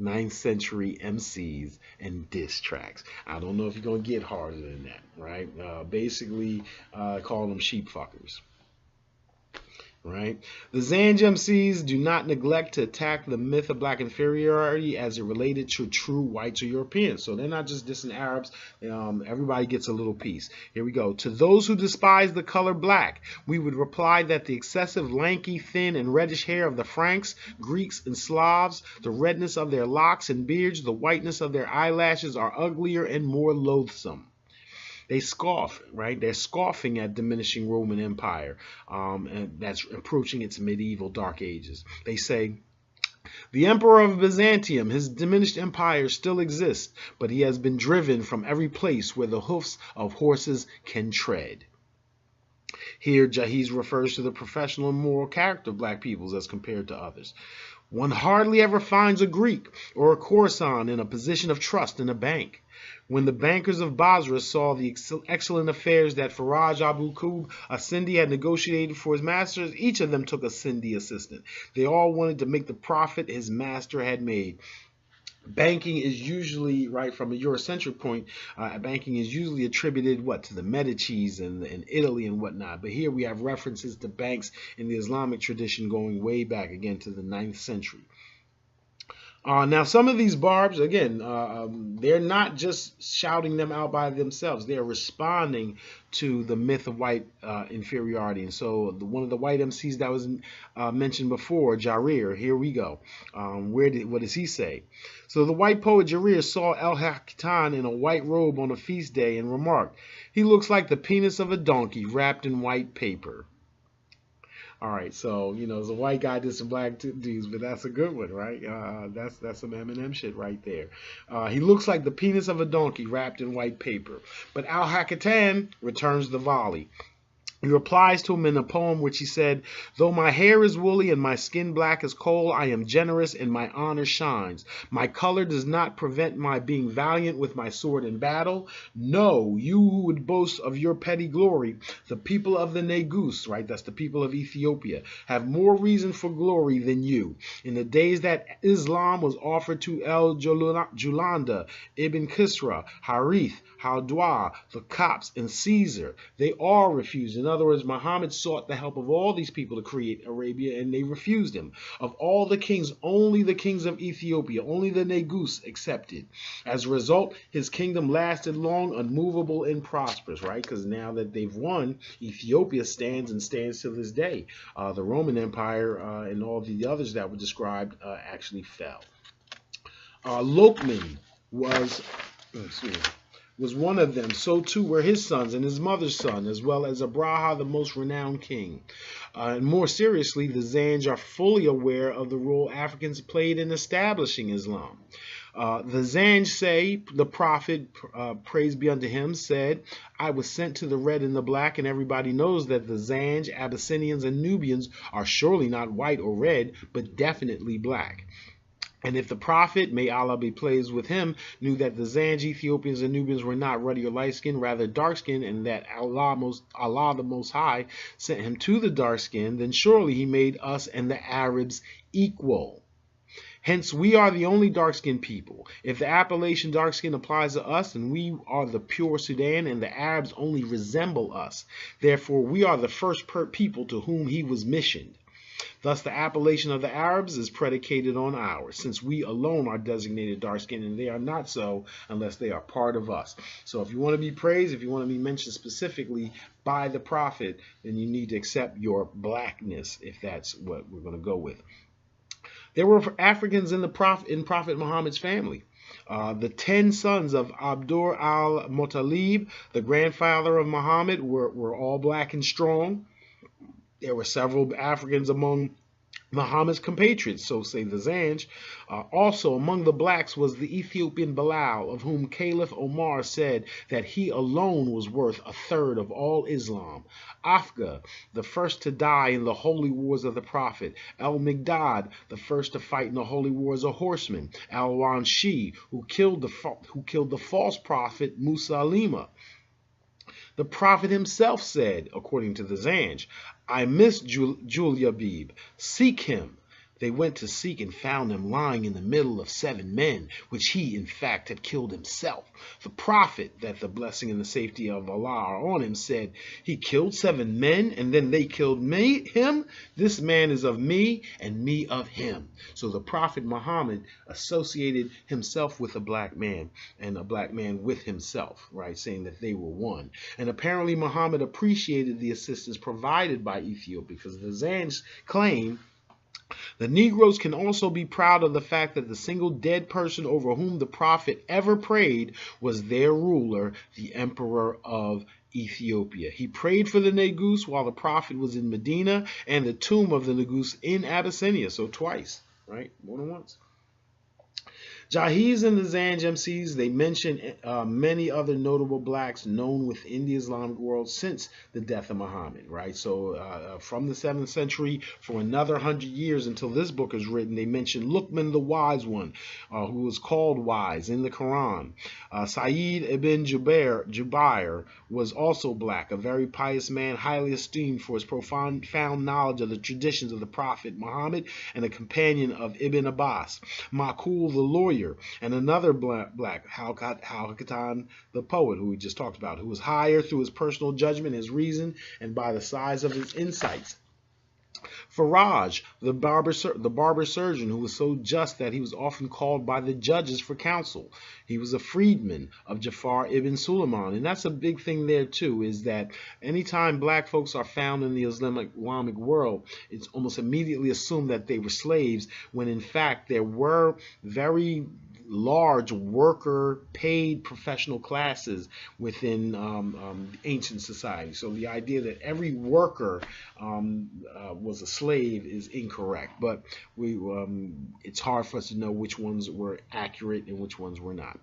9th century Emcees and diss tracks. I don't know if you're going to get harder than that, right? Basically, calling them sheep fuckers. Right? The Zanj Emcees do not neglect to attack the myth of black inferiority as it related to true whites or Europeans. So they're not just dissing Arabs. Everybody gets a little piece. Here we go. To those who despise the color black, we would reply that the excessive lanky, thin, and reddish hair of the Franks, Greeks, and Slavs, the redness of their locks and beards, the whiteness of their eyelashes are uglier and more loathsome. They scoff, right? They're scoffing at diminishing Roman Empire, and that's approaching its medieval dark ages. They say, the Emperor of Byzantium, his diminished empire still exists, but he has been driven from every place where the hoofs of horses can tread. Here, Jahiz refers to the professional and moral character of black peoples as compared to others. One hardly ever finds a Greek or a Khorasan in a position of trust in a bank. When the bankers of Basra saw the excellent affairs that Faraj Abu Qub, a Sindhi, had negotiated for his masters, each of them took a Sindhi assistant. They all wanted to make the profit his master had made. Banking is usually, right, from a Eurocentric point, banking is usually attributed, to the Medicis and Italy and whatnot. But here we have references to banks in the Islamic tradition going way back, again, to the 9th century. Now, some of these barbs, again, they're not just shouting them out by themselves. They're responding to the myth of white inferiority. And so one of the white Emcees that was mentioned before, Jarir, here we go. What does he say? So the white poet Jarir saw Al-Hakitan in a white robe on a feast day and remarked, he looks like the penis of a donkey wrapped in white paper. All right, so, there's a white guy did some black dudes, but that's a good one, right? That's some Eminem shit right there. He looks like the penis of a donkey wrapped in white paper. But Al-Hakitan returns the volley. He replies to him in a poem which he said, though my hair is woolly and my skin black as coal, I am generous and my honor shines. My color does not prevent my being valiant with my sword in battle. No, you who would boast of your petty glory, the people of the Negus, right, that's the people of Ethiopia, have more reason for glory than you. In the days that Islam was offered to El-Julanda, Ibn Kisra, Harith, Haldwa, the Copts, and Caesar, they all refused. In other words, Muhammad sought the help of all these people to create Arabia, and they refused him. Of all the kings, only the kings of Ethiopia, only the Negus accepted. As a result, his kingdom lasted long, unmovable, and prosperous, right? Because now that they've won, Ethiopia stands to this day. The Roman Empire and all the others that were described actually fell. Lokman was... was one of them. So too were his sons and his mother's son, as well as Abraha, the most renowned king. And more seriously, the Zanj are fully aware of the role Africans played in establishing Islam. The Zanj say, the prophet, praise be unto him, said, I was sent to the red and the black, and everybody knows that the Zanj, Abyssinians, and Nubians are surely not white or red, but definitely black. And if the prophet, may Allah be pleased with him, knew that the Zanj, Ethiopians, and Nubians were not ruddy or light-skinned, rather dark-skinned, and that Allah the Most High sent him to the dark-skinned, then surely he made us and the Arabs equal. Hence, we are the only dark-skinned people. If the appellation dark-skinned applies to us, then we are the pure Sudan, and the Arabs only resemble us. Therefore, we are the first people to whom he was missioned. Thus, the appellation of the Arabs is predicated on ours, since we alone are designated dark-skinned, and they are not so unless they are part of us. So if you want to be praised, if you want to be mentioned specifically by the prophet, then you need to accept your blackness, if that's what we're going to go with. There were Africans in Prophet Muhammad's family. The 10 sons of Abdur al-Muttalib, the grandfather of Muhammad, were all black and strong. There were several Africans among Muhammad's compatriots, so say the Zanj. Also among the blacks was the Ethiopian Bilal, of whom Caliph Omar said that he alone was worth a third of all Islam. Afga, the first to die in the holy wars of the Prophet. Al-Migdad, the first to fight in the holy wars a horseman. Al-Wanshi, who killed the false prophet Musaylima. The prophet himself said, according to the Zanj, I miss Julyabib. Seek him. They went to seek and found him lying in the middle of 7 men, which he, in fact, had killed himself. The prophet, that the blessing and the safety of Allah are on him, said, he killed 7 men, and then they killed him. This man is of me, and me of him. So the prophet Muhammad associated himself with a black man, and a black man with himself, right, saying that they were one. And apparently Muhammad appreciated the assistance provided by Ethiopia, because the Zanj claim the Negroes can also be proud of the fact that the single dead person over whom the prophet ever prayed was their ruler, the emperor of Ethiopia. He prayed for the Negus while the prophet was in Medina, and the tomb of the Negus in Abyssinia, so twice, right? More than once. Jahiz and the Zanj Emcees, they mention many other notable blacks known within the Islamic world since the death of Muhammad, right? So from the 7th century, for another 100 years until this book is written, they mention Luqman the Wise One, who was called wise in the Quran. Sa'id ibn Jubair was also black, a very pious man, highly esteemed for his profound knowledge of the traditions of the Prophet Muhammad, and a companion of Ibn Abbas. Maqul the lawyer, and another black, Al-Katan the poet, who we just talked about, who was higher through his personal judgment, his reason, and by the size of his insights. Faraj, the barber surgeon, who was so just that he was often called by the judges for counsel. He was a freedman of Jafar ibn Suleiman, and that's a big thing there too, is that anytime black folks are found in the Islamic world, it's almost immediately assumed that they were slaves, when in fact there were very large worker paid professional classes within ancient society. So the idea that every worker was a slave is incorrect, but it's hard for us to know which ones were accurate and which ones were not.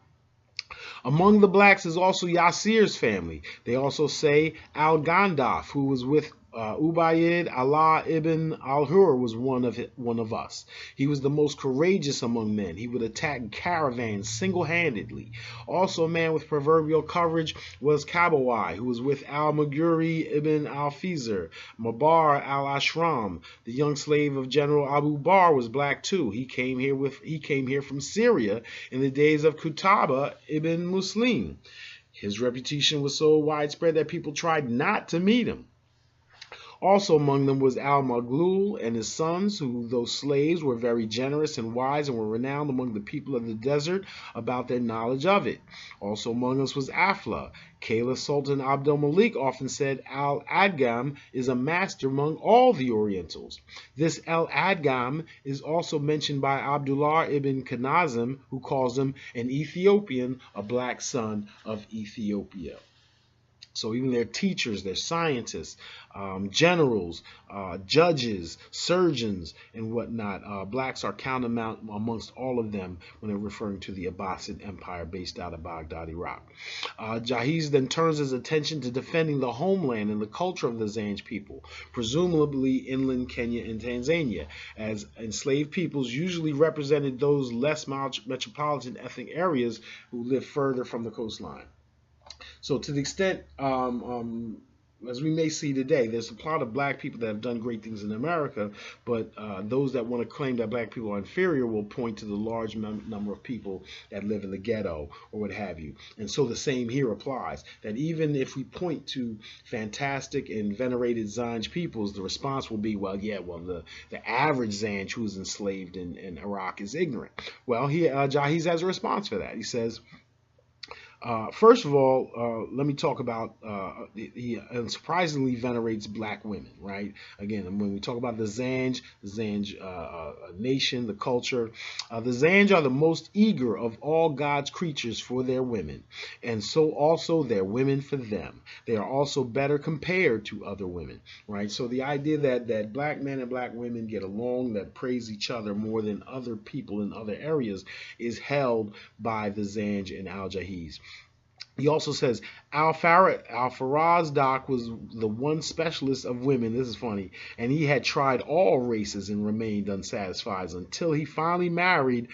Among the blacks is also Yasir's family. They also say Al-Gandaf, who was with Ubayd Allah ibn al-Hur, was one of us. He was the most courageous among men. He would attack caravans single-handedly. Also a man with proverbial courage was Kabawai, who was with al-Maguri ibn al-Fizr. Mabar al-Ashram, the young slave of General Abu Bakr, was black too. He came here from Syria in the days of Qutaba ibn Muslim. His reputation was so widespread that people tried not to meet him. Also among them was Al-Maghlul and his sons, who, though slaves, were very generous and wise and were renowned among the people of the desert about their knowledge of it. Also among us was Afla. Caliph Sultan Abdul Malik often said Al-Adgam is a master among all the Orientals. This Al-Adgam is also mentioned by Abdullah ibn Khanazm, who calls him an Ethiopian, a black son of Ethiopia. So even their teachers, their scientists, generals, judges, surgeons, and whatnot, blacks are counted amongst all of them when they're referring to the Abbasid Empire based out of Baghdad, Iraq. Jahiz then turns his attention to defending the homeland and the culture of the Zanj people, presumably inland Kenya and Tanzania, as enslaved peoples usually represented those less metropolitan ethnic areas who live further from the coastline. So to the extent, as we may see today, there's a lot of black people that have done great things in America, but those that want to claim that black people are inferior will point to the large number of people that live in the ghetto or what have you. And so the same here applies, that even if we point to fantastic and venerated Zanj peoples, the response will be, well, yeah, well, the average Zanj who is enslaved in Iraq is ignorant. Well, Jahiz has a response for that. He says, first of all, let me talk about he surprisingly venerates black women, right? Again, when we talk about the Zanj nation, the culture, the Zanj are the most eager of all God's creatures for their women, and so also their women for them. They are also better compared to other women, right? So the idea that black men and black women get along, that praise each other more than other people in other areas, is held by the Zanj and Al-Jahiz. He also says Al-Farazdak was the one specialist of women. This is funny. And he had tried all races and remained unsatisfied until he finally married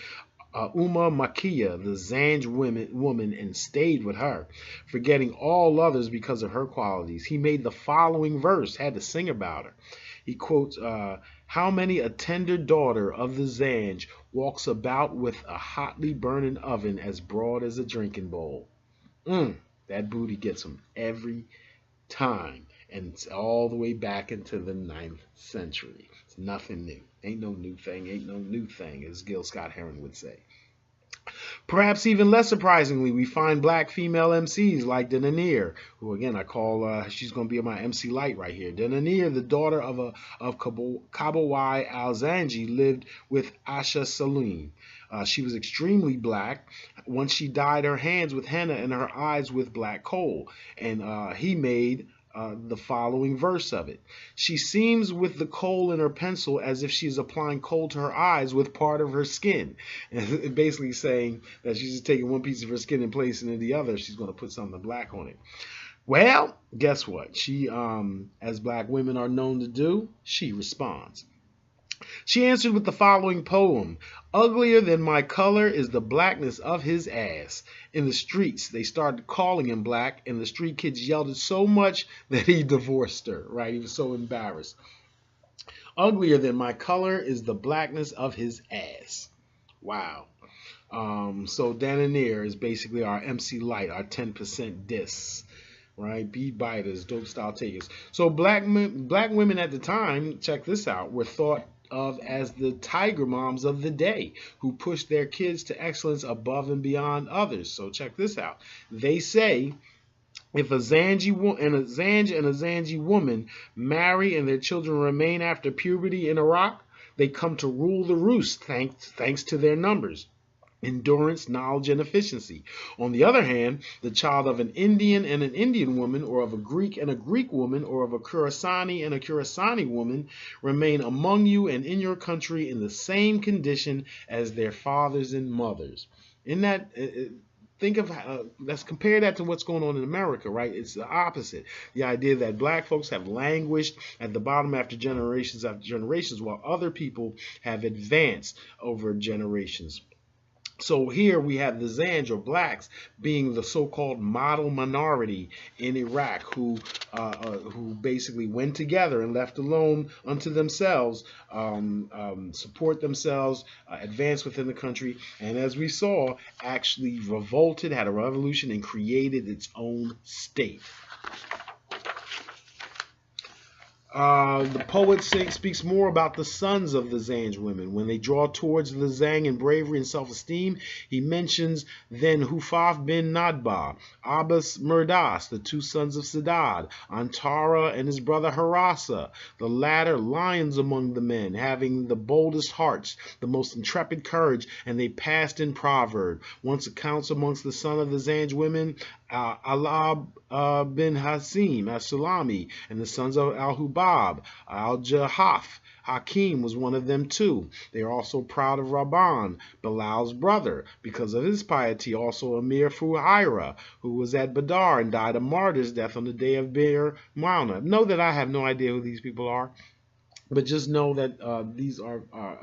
Makia, the Zanj woman, and stayed with her, forgetting all others because of her qualities. He made the following verse, had to sing about her. He quotes, how many a tender daughter of the Zanj walks about with a hotly burning oven as broad as a drinking bowl. That booty gets them every time, and it's all the way back into the 9th century. It's nothing new. Ain't no new thing, as Gil Scott-Heron would say. Perhaps even less surprisingly, we find black female MCs like Denanir, who again I call, she's going to be my MC Light right here. Denanir, the daughter of Kabawai al-Zanji, lived with Asha Salim. She was extremely black. Once she dyed her hands with henna and her eyes with black coal, and he made the following verse of it. She seems with the coal in her pencil as if she's applying coal to her eyes with part of her skin. And basically saying that she's just taking one piece of her skin and placing it in the other. She's going to put something black on it. Well, guess what? She, as black women are known to do, she responds. She answered with the following poem. Uglier than my color is the blackness of his ass. In the streets, they started calling him black, and the street kids yelled it so much that he divorced her, right? He was so embarrassed. Uglier than my color is the blackness of his ass. Wow. So Denanir is basically our MC Light, our 10% diss. Right, beat biters, dope style takers. So black women at the time, check this out, were thought of as the tiger moms of the day, who pushed their kids to excellence above and beyond others. So check this out. They say if a Zanj and a Zanji woman marry and their children remain after puberty in Iraq, they come to rule the roost thanks to their numbers, endurance, knowledge, and efficiency. On the other hand, the child of an Indian and an Indian woman, or of a Greek and a Greek woman, or of a Khurasani and a Khurasani woman, remain among you and in your country in the same condition as their fathers and mothers. In that, think of let's compare that to what's going on in America, right? It's the opposite. The idea that black folks have languished at the bottom after generations, while other people have advanced over generations. So here we have the Zanj, or blacks, being the so-called model minority in Iraq, who basically went together and left alone unto themselves, support themselves, advance within the country, and as we saw, actually revolted, had a revolution, and created its own state. The poet speaks more about the sons of the Zanj women. When they draw towards the Zang in bravery and self-esteem, he mentions then Hufaf bin Nadba, Abbas Murdas, the two sons of Sadad, Antara and his brother Harasa, the latter lions among the men, having the boldest hearts, the most intrepid courage, and they passed in proverb. Once accounts amongst the son of the Zanj women, Allah bin Hasim as-Sulami, and the sons of Al-Hubab, Al-Jahiz. Hakim was one of them too. They are also proud of Rabban, Bilal's brother, because of his piety. Also Amir Fuhaira, who was at Badar and died a martyr's death on the day of Bir Mauna. Know that I have no idea who these people are. But just know that these are,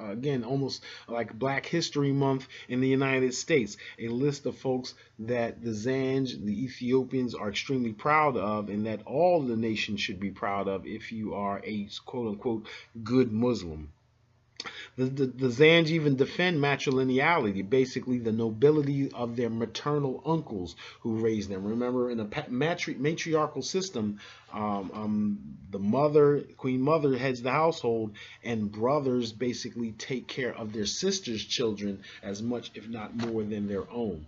again, almost like Black History Month in the United States. A list of folks that the Zanj, the Ethiopians, are extremely proud of, and that all the nation should be proud of if you are a quote-unquote good Muslim. The Zanj even defend matrilineality, basically the nobility of their maternal uncles who raised them. Remember, in a matriarchal system, the mother, Queen Mother, heads the household, and brothers basically take care of their sisters' children as much, if not more, than their own.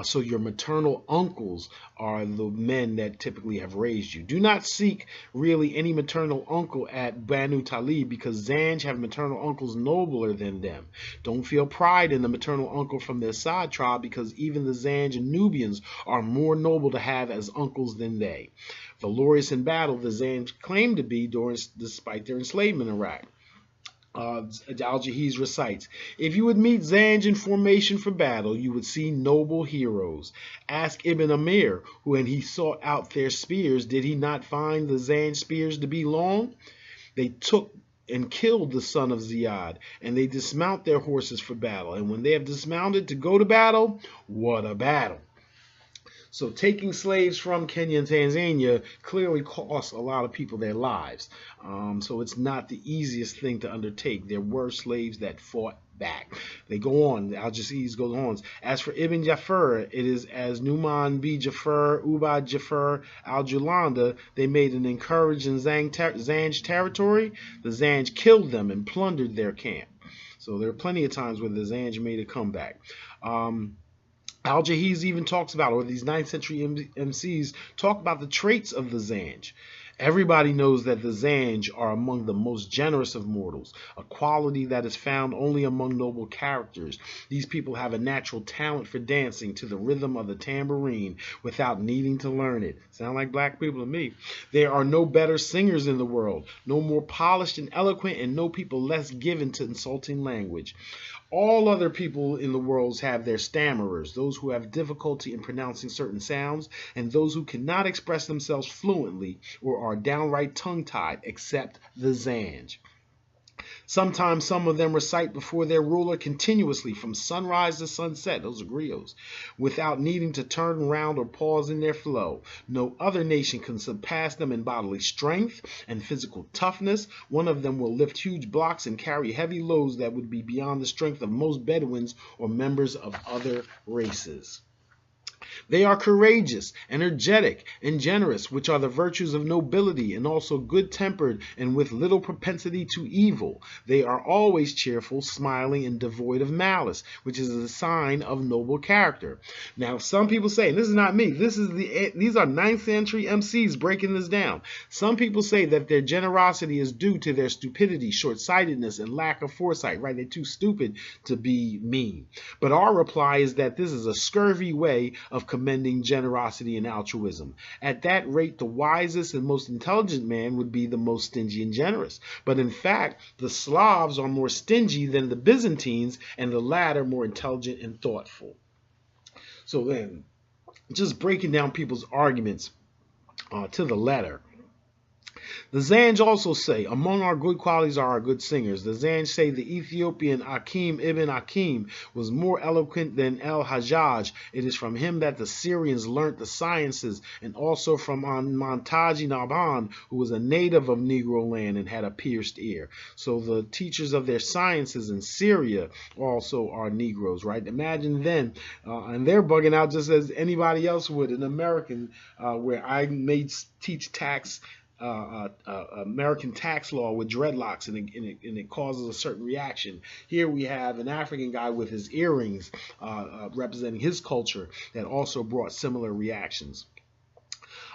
So your maternal uncles are the men that typically have raised you. Do not seek really any maternal uncle at Banu Talib, because Zanj have maternal uncles nobler than them. Don't feel pride in the maternal uncle from the Assad tribe, because even the Zanj and Nubians are more noble to have as uncles than they. Valorous in battle, the Zanj claim to be despite their enslavement in Iraq. Al-Jahiz recites, if you would meet Zanj in formation for battle, you would see noble heroes. Ask Ibn Amir, when he sought out their spears, did he not find the Zanj spears to be long? They took and killed the son of Ziyad, and they dismount their horses for battle. And when they have dismounted to go to battle, what a battle! So taking slaves from Kenya and Tanzania clearly cost a lot of people their lives. So it's not the easiest thing to undertake. There were slaves that fought back. They go on. Al-Jahiz goes on. As for Ibn Jafar, it is as Numan B. Jafar, Ubad Jafar, Al-Julanda, they made an incursion in Zanj territory. The Zanj killed them and plundered their camp. So there are plenty of times where the Zanj made a comeback. Al-Jahiz even talks about, or these 9th century Emcees talk about the traits of the Zanj. Everybody knows that the Zanj are among the most generous of mortals, a quality that is found only among noble characters. These people have a natural talent for dancing to the rhythm of the tambourine without needing to learn it. Sound like black people to me. There are no better singers in the world, no more polished and eloquent, and no people less given to insulting language. All other people in the world have their stammerers, those who have difficulty in pronouncing certain sounds, and those who cannot express themselves fluently or are downright tongue-tied, except the Zanj. Sometimes some of them recite before their ruler continuously from sunrise to sunset, those are griots, without needing to turn around or pause in their flow. No other nation can surpass them in bodily strength and physical toughness. One of them will lift huge blocks and carry heavy loads that would be beyond the strength of most Bedouins or members of other races. They are courageous, energetic, and generous, which are the virtues of nobility, and also good-tempered and with little propensity to evil. They are always cheerful, smiling, and devoid of malice, which is a sign of noble character. Now, some people say, and this is not me, these are 9th century Emcees breaking this down. Some people say that their generosity is due to their stupidity, short-sightedness, and lack of foresight, right? They're too stupid to be mean. But our reply is that this is a scurvy way of commending generosity and altruism. At that rate, the wisest and most intelligent man would be the most stingy and generous. But in fact, the Slavs are more stingy than the Byzantines, and the latter more intelligent and thoughtful. So then, just breaking down people's arguments to the letter. The Zanj also say, among our good qualities are our good singers. The Zanj say the Ethiopian Akim ibn Akim was more eloquent than Al-Hajjaj. It is from him that the Syrians learnt the sciences, and also from Montaji Naban, who was a native of Negro land and had a pierced ear. So the teachers of their sciences in Syria also are Negroes, right? Imagine then, and they're bugging out just as anybody else would, an American, where I may teach tax American tax law with dreadlocks, and it causes a certain reaction. Here we have an African guy with his earrings representing his culture that also brought similar reactions.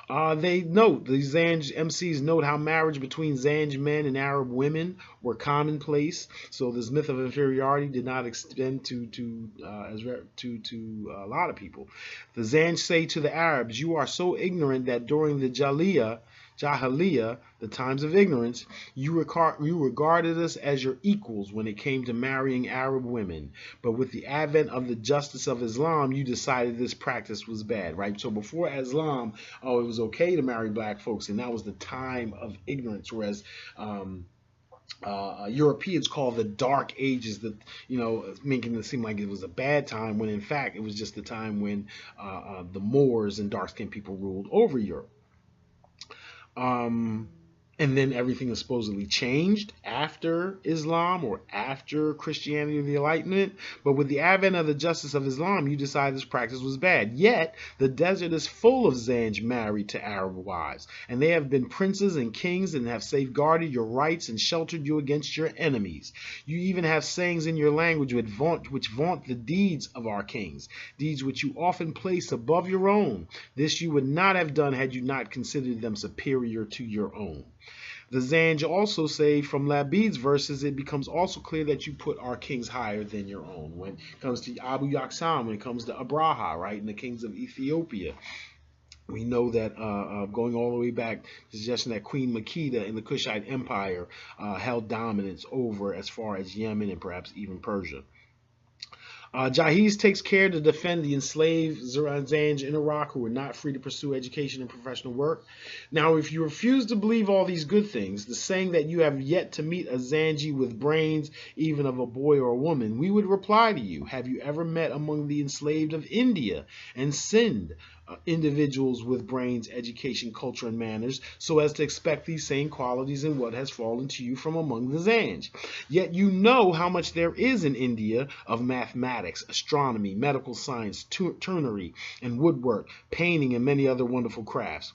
They note, the Zanj Emcees note how marriage between Zanj men and Arab women were commonplace. So this myth of inferiority did not extend to a lot of people. The Zanj say to the Arabs, "You are so ignorant that during the Jahiliyyah, the times of ignorance, you regarded us as your equals when it came to marrying Arab women. But with the advent of the justice of Islam, you decided this practice was bad," right? So before Islam, it was okay to marry black folks, and that was the time of ignorance, whereas Europeans call the Dark Ages, that, making it seem like it was a bad time, when in fact it was just the time when the Moors and dark-skinned people ruled over Europe. And then everything is supposedly changed after Islam or after Christianity or the Enlightenment. But with the advent of the justice of Islam, you decided this practice was bad. Yet, the desert is full of Zanj married to Arab wives. And they have been princes and kings and have safeguarded your rights and sheltered you against your enemies. You even have sayings in your language which vaunt the deeds of our kings, deeds which you often place above your own. This you would not have done had you not considered them superior to your own. The Zanj also say, from Labid's verses, it becomes also clear that you put our kings higher than your own. When it comes to Abu Yaksam, when it comes to Abraha, right, and the kings of Ethiopia, we know that going all the way back, the suggestion that Queen Makeda in the Kushite Empire held dominance over as far as Yemen and perhaps even Persia. Jahiz takes care to defend the enslaved Zanj in Iraq who were not free to pursue education and professional work. Now, if you refuse to believe all these good things, the saying that you have yet to meet a Zanji with brains, even of a boy or a woman, we would reply to you, have you ever met among the enslaved of India and Sind individuals with brains, education, culture, and manners, so as to expect these same qualities in what has fallen to you from among the Zanj? Yet you know how much there is in India of mathematics, astronomy, medical science, turnery, and woodwork, painting, and many other wonderful crafts.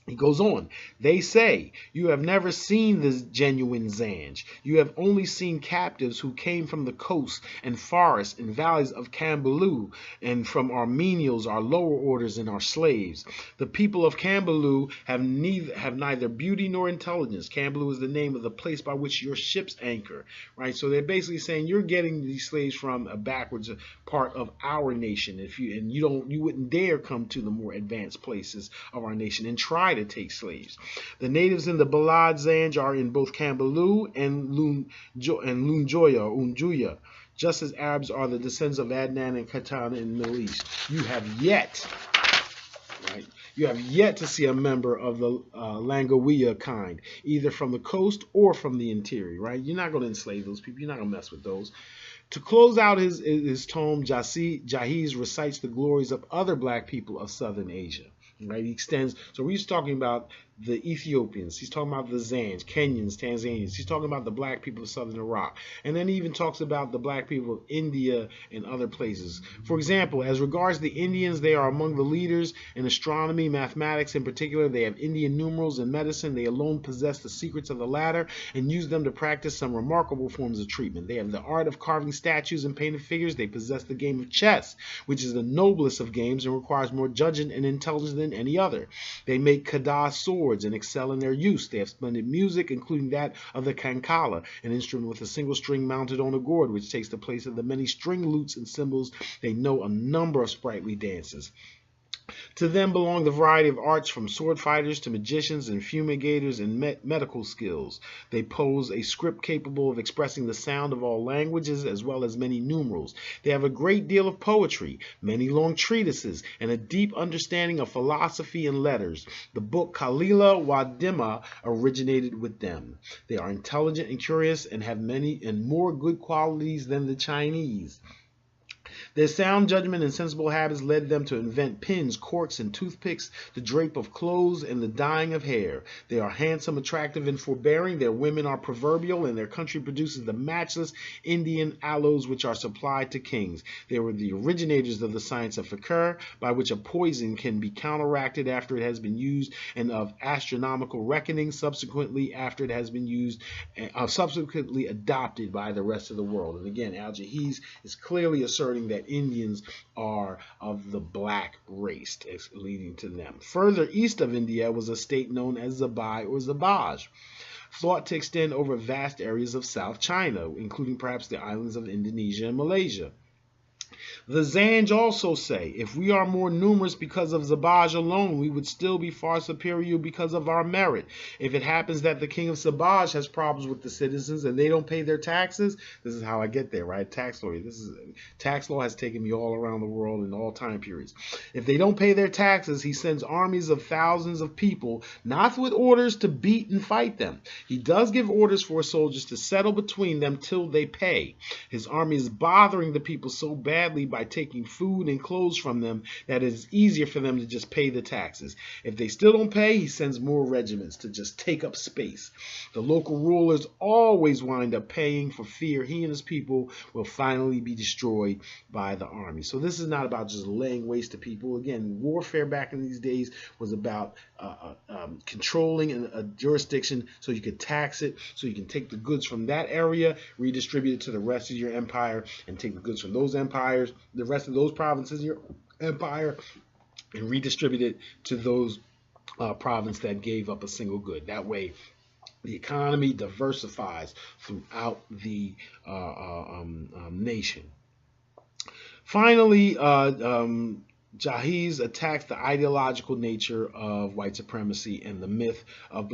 He goes on, they say, you have never seen the genuine Zanj. You have only seen captives who came from the coasts and forests and valleys of Cambalu, and from our menials, our lower orders, and our slaves. The people of Cambalu have neither beauty nor intelligence. Cambalu is the name of the place by which your ships anchor, right? So they're basically saying you're getting these slaves from a backwards part of our nation. You wouldn't dare come to the more advanced places of our nation and try to take slaves. The natives in the Balad Zanj are in both Cambalu and Unjuya, just as Arabs are the descendants of Adnan and Qatan in the Middle East. You have yet to see a member of the Langawiya kind, either from the coast or from the interior, right? You're not going to enslave those people. You're not going to mess with those. To close out his tome, Jahiz recites the glories of other black people of Southern Asia. Right, he extends. So he's talking about the Ethiopians. He's talking about the Zanj, Kenyans, Tanzanians. He's talking about the black people of Southern Iraq. And then he even talks about the black people of India and other places. For example, as regards the Indians, they are among the leaders in astronomy, mathematics in particular. They have Indian numerals and medicine. They alone possess the secrets of the latter and use them to practice some remarkable forms of treatment. They have the art of carving statues and painted figures. They possess the game of chess, which is the noblest of games and requires more judgment and intelligence than any other. They make Kada swords and excel in their use. They have splendid music, including that of the kankala, an instrument with a single string mounted on a gourd, which takes the place of the many string lutes and cymbals. They know a number of sprightly dances. To them belong the variety of arts, from sword fighters to magicians and fumigators and medical skills. They pose a script capable of expressing the sound of all languages as well as many numerals. They have a great deal of poetry, many long treatises, and a deep understanding of philosophy and letters. The book Kalila Wadima originated with them. They are intelligent and curious and have many and more good qualities than the Chinese. Their sound judgment and sensible habits led them to invent pins, corks, and toothpicks, the drape of clothes, and the dyeing of hair. They are handsome, attractive, and forbearing. Their women are proverbial, and their country produces the matchless Indian aloes which are supplied to kings. They were the originators of the science of fakir, by which a poison can be counteracted after it has been used, and of astronomical reckoning subsequently after it has been used, subsequently adopted by the rest of the world. And again, Al-Jahiz is clearly asserting that Indians are of the black race, leading to them. Further east of India was a state known as Zabai or Zabaj, thought to extend over vast areas of South China, including perhaps the islands of Indonesia and Malaysia. The Zanj also say, if we are more numerous because of Zabaj alone, we would still be far superior because of our merit. If it happens that the king of Zabaj has problems with the citizens and they don't pay their taxes, this is how I get there, right? Tax law. Tax law has taken me all around the world in all time periods. If they don't pay their taxes, he sends armies of thousands of people, not with orders to beat and fight them. He does give orders for soldiers to settle between them till they pay. His army is bothering the people so badly by taking food and clothes from them that it is easier for them to just pay the taxes. If they still don't pay, he sends more regiments to just take up space. The local rulers always wind up paying for fear he and his people will finally be destroyed by the army. So this is not about just laying waste to people. Again, warfare back in these days was about controlling a jurisdiction so you could tax it, so you can take the goods from that area, redistribute it to the rest of your empire, and take the goods from those empires, the rest of those provinces in your empire, and redistribute it to those provinces that gave up a single good. That way, the economy diversifies throughout the nation. Finally, Jahiz attacks the ideological nature of white supremacy and the myth of